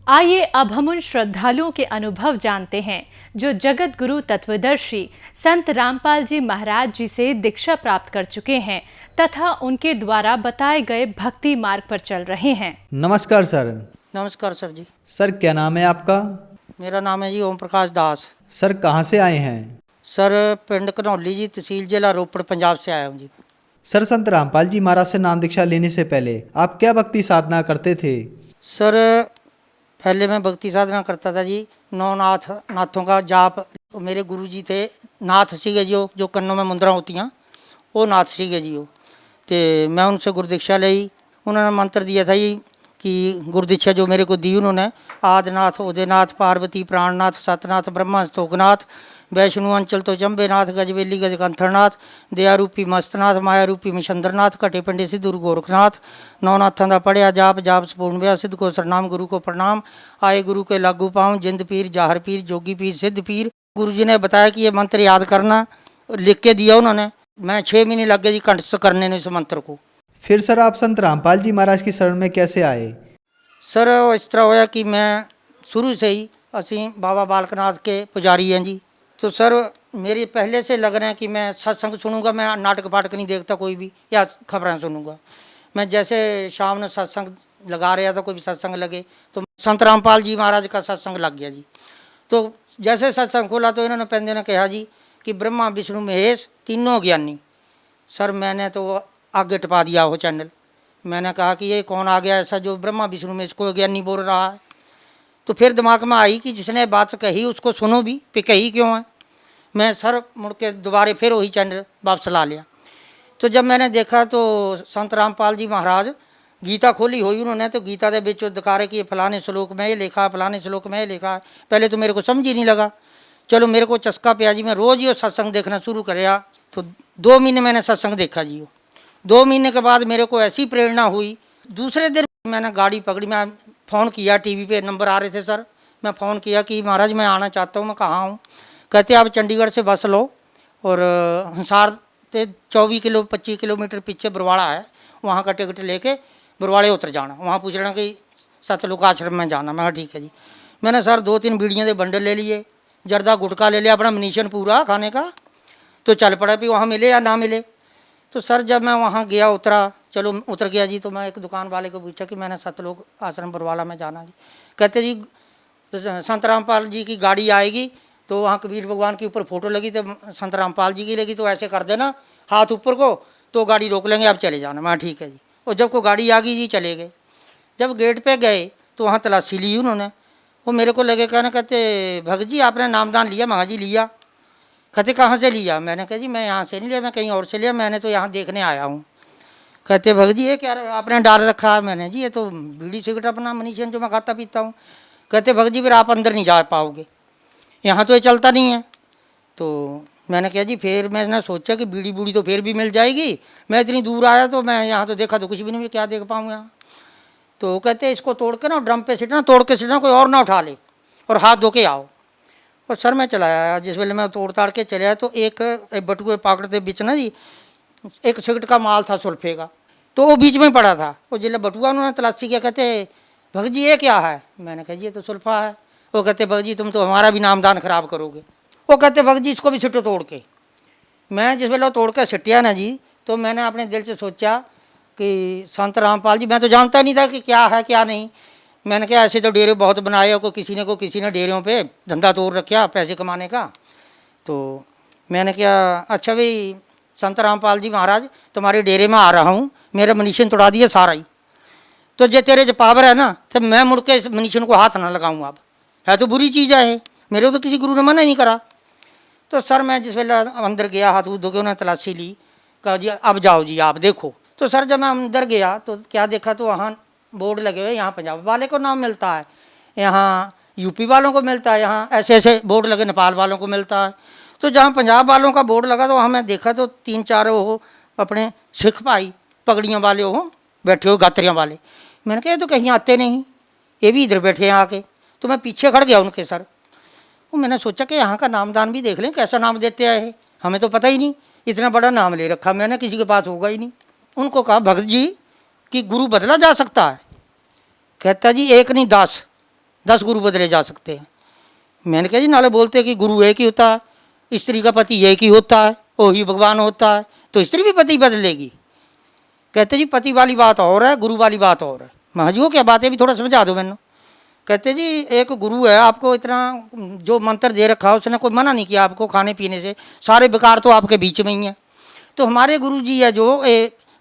आइए अब हम उन श्रद्धालुओं के अनुभव जानते हैं जो जगत गुरु तत्वदर्शी संत रामपाल जी महाराज जी से दीक्षा प्राप्त कर चुके हैं तथा उनके द्वारा बताए गए भक्ति मार्ग पर चल रहे हैं। नमस्कार सर। नमस्कार सर जी। सर क्या नाम है आपका? मेरा नाम है जी ओम प्रकाश दास। सर कहाँ से आए हैं? सर पिंड घनौली जी, तहसील जिला रोपड़, पंजाब से आया हूँ जी। सर संत रामपाल जी महाराज से नाम दीक्षा लेने से पहले आप क्या भक्ति साधना करते थे? सर पहले मैं भक्ति साधना करता था जी, नौनाथ नाथों का जाप। मेरे गुरु जी थे नाथ सीगे जो कन्नों में मुंदरा होती हैं, वो नाथ सीगे जी। वो तो मैं उनसे गुरदीक्षा ली। उन्होंने मंत्र दिया था जी कि गुरदीक्षा जो मेरे को दी उन्होंने, आदिनाथ उदयनाथ पार्वती प्राणनाथ सतनाथ ब्रह्मा स्तोकनाथ वैष्णु अंचल तो चंबेनाथ गजवेली गजकंथरनाथ दयारूपी मस्तनाथ माया रूपी मिशंद्रनाथ कटे पंडे सिद्धू गोरखनाथ नौनाथां दा पढ़िया जाप जाप संपूर्ण व्या सिद्ध को सरनाम गुरु को प्रणाम आए गुरु के लागू पाऊँ जिंद पीर जाहर पीर जोगी पीर सिद्ध पीर। गुरु जी ने बताया कि ये मंत्र याद करना, लिख के दिया उन्होंने। मैं 6 महीने लग गए जी कंठस्थ करने ने इस मंत्र को। फिर सर आप संत रामपाल जी महाराज की शरण में कैसे आए? सर इस तरह होया कि मैं शुरू से ही असी बाबा बालकनाथ के पुजारी हैं जी। तो सर मेरे पहले से लग रहे हैं कि मैं सत्संग सुनूंगा, मैं नाटक पाटक नहीं देखता कोई भी, या खबरें सुनूंगा। मैं जैसे शाम में सत्संग लगा रहा था, कोई भी सत्संग लगे तो संत रामपाल जी महाराज का सत्संग लग गया जी। तो जैसे सत्संग खोला तो इन्होंने पहले ने कहा जी कि ब्रह्मा विष्णु महेश तीनों ज्ञानी। सर मैंने तो आगे टपा दिया वो चैनल। मैंने कहा कि ये कौन आ गया ऐसा जो ब्रह्मा विष्णु में इसको ज्ञानी बोल रहा है। तो फिर दिमाग में आई कि जिसने बात कही उसको सुनो भी, पे कही क्यों है। मैं सर मुड़ के दोबारे फिर वही चैनल वापस ला लिया। तो जब मैंने देखा तो संत रामपाल जी महाराज गीता खोली हुई उन्होंने, तो गीता के बिच दिखा रहे कि फलाने श्लोक में ये लिखा है, फलाने श्लोक में ये लिखा है। पहले तो मेरे को समझ ही नहीं लगा। चलो मेरे को चस्का पिया जी, मैं रोज़ ही सत्संग देखना शुरू कराया। तो 2 महीने मैंने सत्संग देखा जी। 2 महीने के बाद मेरे को ऐसी प्रेरणा हुई, दूसरे दिन मैंने गाड़ी पकड़ी, मैं फ़ोन किया, टीवी पे नंबर आ रहे थे सर। मैं फ़ोन किया कि महाराज मैं आना चाहता हूँ। मैं कहाँ हूँ? कहते आप चंडीगढ़ से बस लो और हिसार से 24-25 किलोमीटर पीछे बरवाड़ा है, वहाँ का टिकट लेके बरवाड़े उतर जाना। वहाँ पूछ लेना कि सतलुक आश्रम में जाना। मैं ठीक है जी। मैंने सर 2-3 बीड़ियाँ के बंडल ले लिए, जर्दा गुटखा ले लिया, अपना मनीशन पूरा खाने का, तो चल पड़ा भी वहाँ मिले या ना मिले। तो सर जब मैं वहाँ गया, चलो उतर गया जी, तो मैं एक दुकान वाले को पूछा कि मैंने सतलोक आश्रम बरवाला में जाना जी। कहते जी संत रामपाल जी की गाड़ी आएगी, तो वहाँ कबीर भगवान के ऊपर फ़ोटो लगी, तो संत रामपाल जी की लगी, तो ऐसे कर देना हाथ ऊपर को, तो गाड़ी रोक लेंगे, आप चले जाना। मैं ठीक है जी। और जब को गाड़ी आ गई जी, चले गए। जब गेट पे गए तो वहाँ तलाशी ली उन्होंने। वो मेरे को लगे कहना, कहते भगत जी आपने नामदान लिया? महा जी लिया। कहते कहाँ से लिया? मैंने कहा जी मैं यहाँ से नहीं लिया, मैं कहीं और से लिया, मैंने तो यहाँ देखने आया हूँ। कहते भगत जी ये क्या आपने डाल रखा? मैंने जी ये तो बीड़ी सिगरेट अपना मनीशन जो मैं खाता पीता हूँ। कहते भगत जी फिर आप अंदर नहीं जा पाओगे, यहाँ तो ये चलता नहीं है। तो मैंने कहा जी फिर मैंने सोचा कि बीड़ी बूड़ी तो फिर भी मिल जाएगी, मैं इतनी दूर आया तो मैं यहाँ तो देखा तो कुछ भी नहीं, क्या देख पाऊँ यहाँ। तो कहते इसको तोड़ के ना ड्रम पे सिटना, तोड़ के सिटना, कोई और ना उठा ले, और हाथ धो के आओ। और सर मैं चला आया। जिस वेले मैं तोड़ ताड़ के चले आया तो एक बटुए पाकड़ के बीच ना जी एक सिगरेट का माल था सुल्फे का, तो वो बीच में पड़ा था। वो जिले बटुआ उन्होंने तलाशी किया, कहते भगत जी ये क्या है? मैंने कहा जी ये तो सुल्फा है। वो कहते भगत जी तुम तो हमारा भी नामदान खराब करोगे। वो कहते भगत जी इसको भी सिटो तोड़ के। मैं जिस वेले तोड़ के सिटिया ना जी, तो मैंने अपने दिल से सोचा कि संत रामपाल जी, मैं तो जानता नहीं था कि क्या है क्या नहीं। मैंने कहा ऐसे तो डेरे बहुत बनाए हो, को किसी ने डेरों पे धंधा तोड़ रखा पैसे कमाने का। तो मैंने कहा अच्छा भाई संत रामपाल जी महाराज तुम्हारे डेरे में आ रहा हूँ, मेरा मनीशन तोड़ा दिया सारा ही, तो जे तेरे जो पावर है ना, तो मैं मुड़ के इस मनीशन को हाथ ना लगाऊँ। अब है तो बुरी चीज़ है, मेरे को तो किसी गुरु ने मना नहीं करा। तो सर मैं जिस वेले अंदर गया, हाथ धो के उन्होंने तलाशी ली, कहा जी अब जाओ जी आप देखो। तो सर जब मैं अंदर गया तो क्या देखा, तो वहाँ बोर्ड लगे हुए, यहाँ पंजाब वाले को नाम मिलता है, यहाँ यूपी वालों को मिलता है, यहाँ ऐसे ऐसे बोर्ड लगे नेपाल वालों को मिलता है। तो जहाँ पंजाब वालों का बोर्ड लगा तो वहाँ मैं देखा तो 3-4 वो अपने सिख भाई पगड़ियों वाले हो बैठे हो, गात्रियाँ वाले। मैंने कहा ये तो कहीं आते नहीं, ये भी इधर बैठे हैं आके। तो मैं पीछे खड़ गया उनके सर। वो मैंने सोचा कि यहाँ का नामदान भी देख लें, कैसा नाम देते आए, हमें तो पता ही नहीं, इतना बड़ा नाम ले रखा मैंने, किसी के पास होगा ही नहीं। उनको कहा भगत जी कि गुरु बदला जा सकता है? कहता जी 1 नहीं 10 गुरु बदले जा सकते हैं। मैंने कहा जी नाले बोलते कि गुरु एक ही होता है, स्त्री का पति एक ही होता है, वही भगवान होता है, तो स्त्री भी पति बदलेगी? कहते जी पति वाली बात और है, गुरु वाली बात और है। महा जी वो क्या बात है, भी थोड़ा समझा दो मैंने। कहते जी एक गुरु है, आपको इतना जो मंत्र दे रखा है उसने कोई मना नहीं किया आपको खाने पीने से, सारे विकार तो आपके बीच में ही हैं। तो हमारे गुरु जी है जो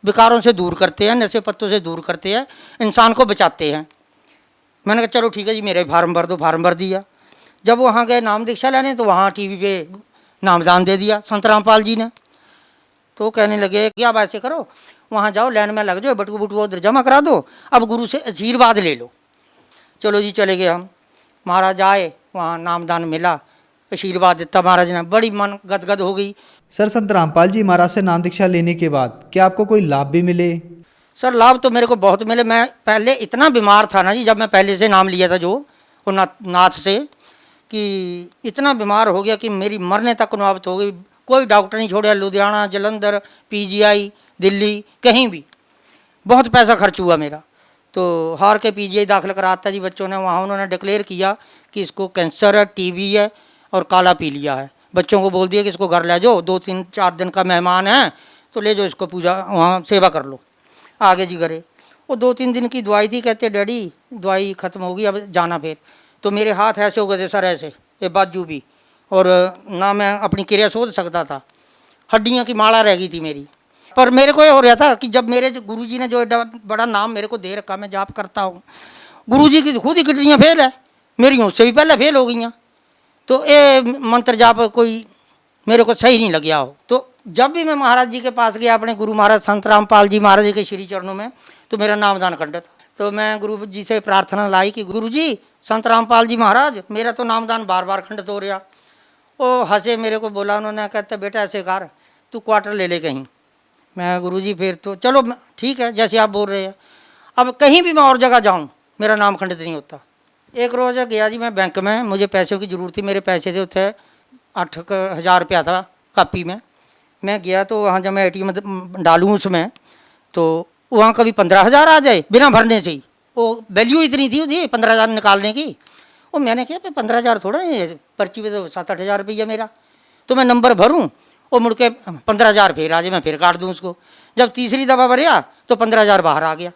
विकारों से दूर करते हैं, नशे पत्तों से दूर करते हैं, इंसान को बचाते हैं। मैंने कहा चलो ठीक है जी मेरे फार्म भर दो, फार्म भर दिया। जब वहाँ गए नाम दीक्षा लेने तो वहाँ टीवी पे नामदान दे दिया संत रामपाल जी ने। तो कहने लगे कि आप ऐसे करो, वहाँ जाओ लाइन में लग जाओ, बटुआ बटुआ उधर जमा करा दो, अब गुरु से आशीर्वाद ले लो। चलो जी चले गए हम। महाराज आए, वहाँ नामदान मिला, आशीर्वाद देता महाराज ने, बड़ी मन गदगद हो गई। सर संत रामपाल जी महाराज से नाम दीक्षा लेने के बाद क्या आपको कोई लाभ भी मिले? सर लाभ तो मेरे को बहुत मिले। मैं पहले इतना बीमार था ना जी, जब मैं पहले से नाम लिया था जो वो नाथ से, कि इतना बीमार हो गया कि मेरी मरने तक नौबत हो गई। कोई डॉक्टर नहीं छोड़ा, लुधियाना, जलंधर, PGI, दिल्ली, कहीं भी बहुत पैसा खर्च हुआ मेरा। तो हार के PGI दाखिल कराता जी बच्चों ने, वहाँ उन्होंने डिक्लेयर किया कि इसको कैंसर है, TB है और काला पीलिया है। बच्चों को बोल दिया कि इसको घर ले जाओ, 2-3-4 दिन का मेहमान है तो ले जाओ इसको, पूजा वहाँ सेवा कर लो, आगे जी करे। वो 2-3 दिन की दवाई थी, कहते डैडी दवाई ख़त्म होगी अब जाना। फिर तो मेरे हाथ ऐसे हो गए थे सर, ऐसे ये बाजू भी, और ना मैं अपनी क्रिया सोच सकता था, हड्डियों की माला रह गई थी मेरी। पर मेरे को ये हो रहा था कि जब मेरे गुरुजी ने जो एडा बड़ा नाम मेरे को दे रखा, मैं जाप करता हूँ, गुरुजी की खुद ही किडनियाँ फेल है, मेरी उससे भी पहले फेल हो गई। तो ये मंत्र जाप कोई मेरे को सही नहीं लग गया हो। तो जब भी मैं महाराज जी के पास गया, अपने गुरु महाराज संत रामपाल जी महाराज के श्री चरणों में, तो मेरा नामदान खंडित। तो मैं गुरु जी से प्रार्थना लाई कि गुरु जी संत रामपाल जी महाराज मेरा तो नामदान बार बार खंडित हो रहा। वो हंसे, मेरे को बोला उन्होंने, कहते बेटा ऐसे कर तू क्वार्टर ले ले कहीं। मैं गुरु जी फिर तो चलो ठीक है जैसे आप बोल रहे हैं, अब कहीं भी मैं और जगह जाऊँ मेरा नाम खंडित नहीं होता। एक रोज़ गया जी मैं बैंक में, मुझे पैसों की ज़रूरत थी, मेरे पैसे थे उत्थे 8,000 रुपया था कापी में। मैं गया तो वहाँ जब मैं ATM डालूँ उसमें, तो वहाँ कभी 15,000 आ जाए बिना भरने से ही, वो वैल्यू इतनी थी उसकी 15,000 निकालने की, वो मैंने कहा 15,000 थोड़ा है, पर्ची पे तो 7-8 हज़ार रुपया मेरा, तो मैं नंबर भरूँ और मुड़ के 15,000 फिर आ जाए, मैं फिर काट दूँ उसको। जब तीसरी दफ़ा भरिया तो 15,000 बाहर आ गया।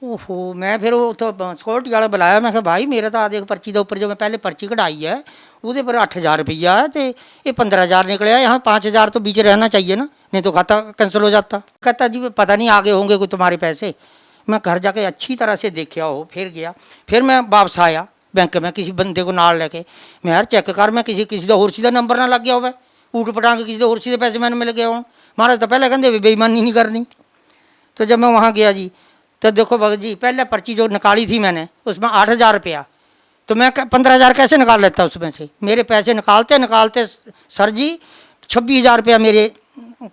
ओहो, मैं फिर वो तो सिक्योरिटी वाला बुलाया, मैं कहा भाई मेरा तो आधे पर्ची के ऊपर जो मैं पहले पर्ची कढ़ाई है वो पर 8,000 रुपया है, तो ये 15,000 निकले, यहाँ 5,000 तो बीच रहना चाहिए ना, नहीं तो खाता कैंसिल हो जाता। कहता जी पता नहीं आगे होंगे कोई तुम्हारे पैसे। मैं घर जाके अच्छी तरह से देखा हो, फिर गया, फिर मैं वापस आया बैंक में किसी बंदे को नाल लेके, मैं यार चेक कर मैं किसी का होर सीधा नंबर ना लग गया हो, ऊट पटांग किसी होर सीधे पैसे मैंने मिल गए हो। महाराज तो पहले कहते बेईमानी नहीं करनी। तो जब मैं वहाँ गया जी, तो देखो भगत जी पहले पर्ची जो निकाली थी मैंने उसमें 8,000 रुपया, तो मैं 15,000 कैसे निकाल लेता उसमें से। मेरे पैसे निकालते निकालते सर जी 26,000 रुपया मेरे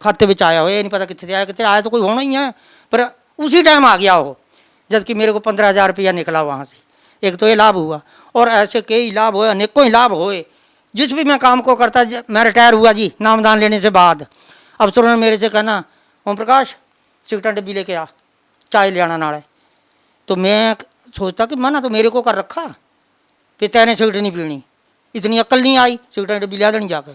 खाते में आया हो, ये नहीं पता कितने आया तो कोई होना ही है, पर उसी टाइम आ गया हो, जबकि मेरे को 15,000 रुपया निकला वहाँ से। एक तो ये लाभ हुआ, और ऐसे कई लाभ हुए, अनेकों ही लाभ हुए। जिस भी मैं काम को करता, मैं रिटायर हुआ जी नामदान लेने से बाद, अफसरों ने मेरे से कहना ओम प्रकाश सिगरेट डब्बी लेके आ, चाय ले आना नाले। तो मैं सोचता कि मना तो मेरे को कर रखा, फिर तैने सिगरेट नहीं पीनी, इतनी अक्ल नहीं आई, सिगरेट डब्बी लिया देनी जाके।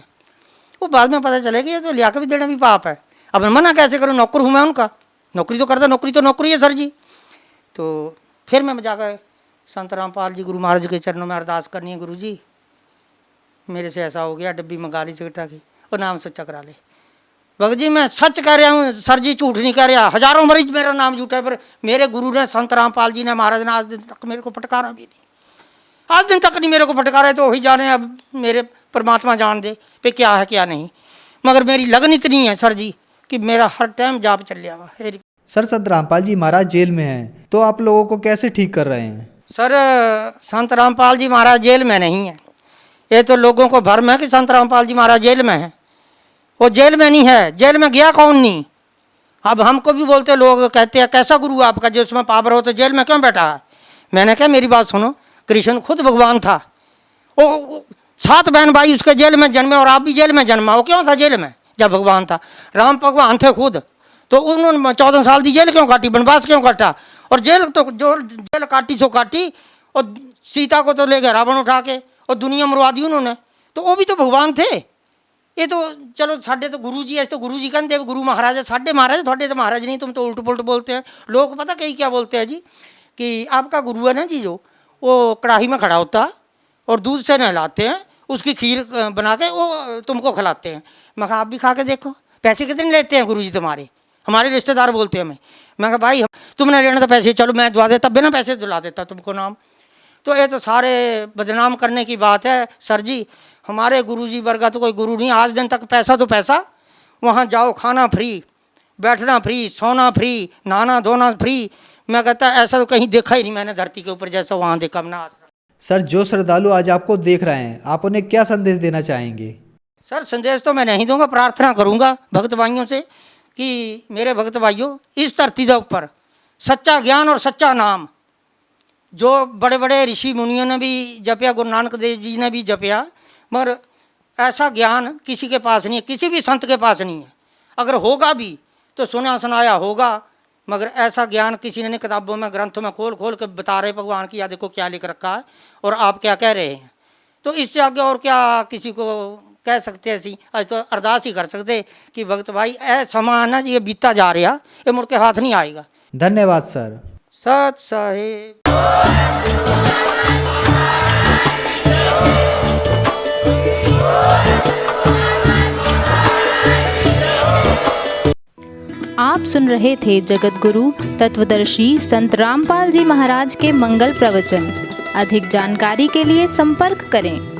वो बाद में पता चले कि तो लिया के भी देना भी पाप है। अब मैं मना कैसे करूँ, नौकर हूँ मैं उनका, नौकरी तो करता, नौकरी तो नौकरी है सर जी। तो फिर मैं जाकर संत रामपाल जी गुरु महाराज के चरणों में अरदास करनी है, गुरु जी मेरे से ऐसा हो गया, डब्बी मंगा ली सिगरेटा की और नाम सच्चा करा ले। भगत जी मैं सच कह रहा हूँ सर जी, झूठ नहीं कह रहा, हजारों मरीज मेरा नाम झूठा है, पर मेरे गुरु ने संत रामपाल जी ने महाराज ने आज दिन तक मेरे को फटकारा भी नहीं, आज दिन तक नहीं मेरे को फटकारा है। तो वही जाने, अब मेरे परमात्मा जान दे पे क्या है क्या नहीं, मगर मेरी लगन इतनी है सर जी कि मेरा हर टाइम जाप चल लिया हुआ है। सर संत रामपाल जी महाराज जेल में हैं, तो आप लोगों को कैसे ठीक कर रहे हैं? सर संत रामपाल जी महाराज जेल में नहीं है, ये तो लोगों को भ्रम है कि संत रामपाल जी महाराज जेल में है। वो जेल में नहीं है, जेल में गया कौन नहीं। अब हमको भी बोलते लोग, कहते हैं कैसा गुरु आपका जो उसमें पावर हो तो जेल में क्यों बैठा है। मैंने कहा मेरी बात सुनो, कृष्ण खुद भगवान था, वो 7 बहन भाई उसके जेल में जन्मे और आप भी जेल में जन्मा, वो क्यों था जेल में जब भगवान था। राम भगवान थे खुद, तो उन्होंने 14 साल की जेल क्यों काटी, वनवास क्यों काटा। और जेल तो जो जेल काटी सो काटी, और सीता को तो ले गए रावण उठा के और दुनिया मरवा दी उन्होंने, तो वो भी तो भगवान थे। ये तो चलो साढ़े तो गुरु जी, ऐसे तो गुरु जी कहते गुरु महाराज है, साढ़े महाराज, थोड़े तो महाराज नहीं, तुम तो उल्ट पुलट बोलते हैं। लोग पता कहीं क्या बोलते हैं जी कि आपका गुरु है ना जी, जो वो कढ़ाई में खड़ा होता और दूध से नहलाते हैं, उसकी खीर बना के वो तुमको खिलाते हैं। मैं कहा आप भी खा के देखो, पैसे कितने लेते हैं गुरु जी तुम्हारे। हमारे रिश्तेदार बोलते हैं, मैं कहा भाई तुमने लेना तो पैसे, चलो मैं दुआ देता, बिना पैसे दिला देता तुमको नाम। तो ये तो सारे बदनाम करने की बात है सर जी। हमारे गुरु जी वर्गा तो कोई गुरु नहीं, आज दिन तक पैसा तो पैसा, वहाँ जाओ खाना फ्री, बैठना फ्री, सोना फ्री, नहाना धोना फ्री। मैं कहता ऐसा तो कहीं देखा ही नहीं मैंने धरती के ऊपर जैसा वहाँ देखा मैंने आज। सर जो श्रद्धालु आज आपको देख रहे हैं, आप उन्हें क्या संदेश देना चाहेंगे? सर संदेश तो मैं नहीं दूंगा, प्रार्थना करूंगा भक्त भाइयों से कि मेरे भक्त भाइयों, इस धरती के ऊपर सच्चा ज्ञान और सच्चा नाम जो बड़े बड़े ऋषि मुनियों ने भी जपया, गुरु नानक देव जी ने भी जपया, मगर ऐसा ज्ञान किसी के पास नहीं है, किसी भी संत के पास नहीं है। अगर होगा भी तो सुना सुनाया होगा, मगर ऐसा ज्ञान किसी ने नहीं किताबों में ग्रंथों में खोल खोल के बता रहे भगवान की, या देखो क्या लिख रखा है और आप क्या कह रहे हैं। तो इससे आगे और क्या किसी को कह सकते हैं। ऐसी आज तो अरदास ही कर सकते कि भक्त भाई ऐ समा ना ये बीतता जा रहा, ये मुड़ के हाथ नहीं आएगा। धन्यवाद सर। सत साहेब। आप सुन रहे थे जगत गुरु तत्वदर्शी संत रामपाल जी महाराज के मंगल प्रवचन। अधिक जानकारी के लिए संपर्क करें।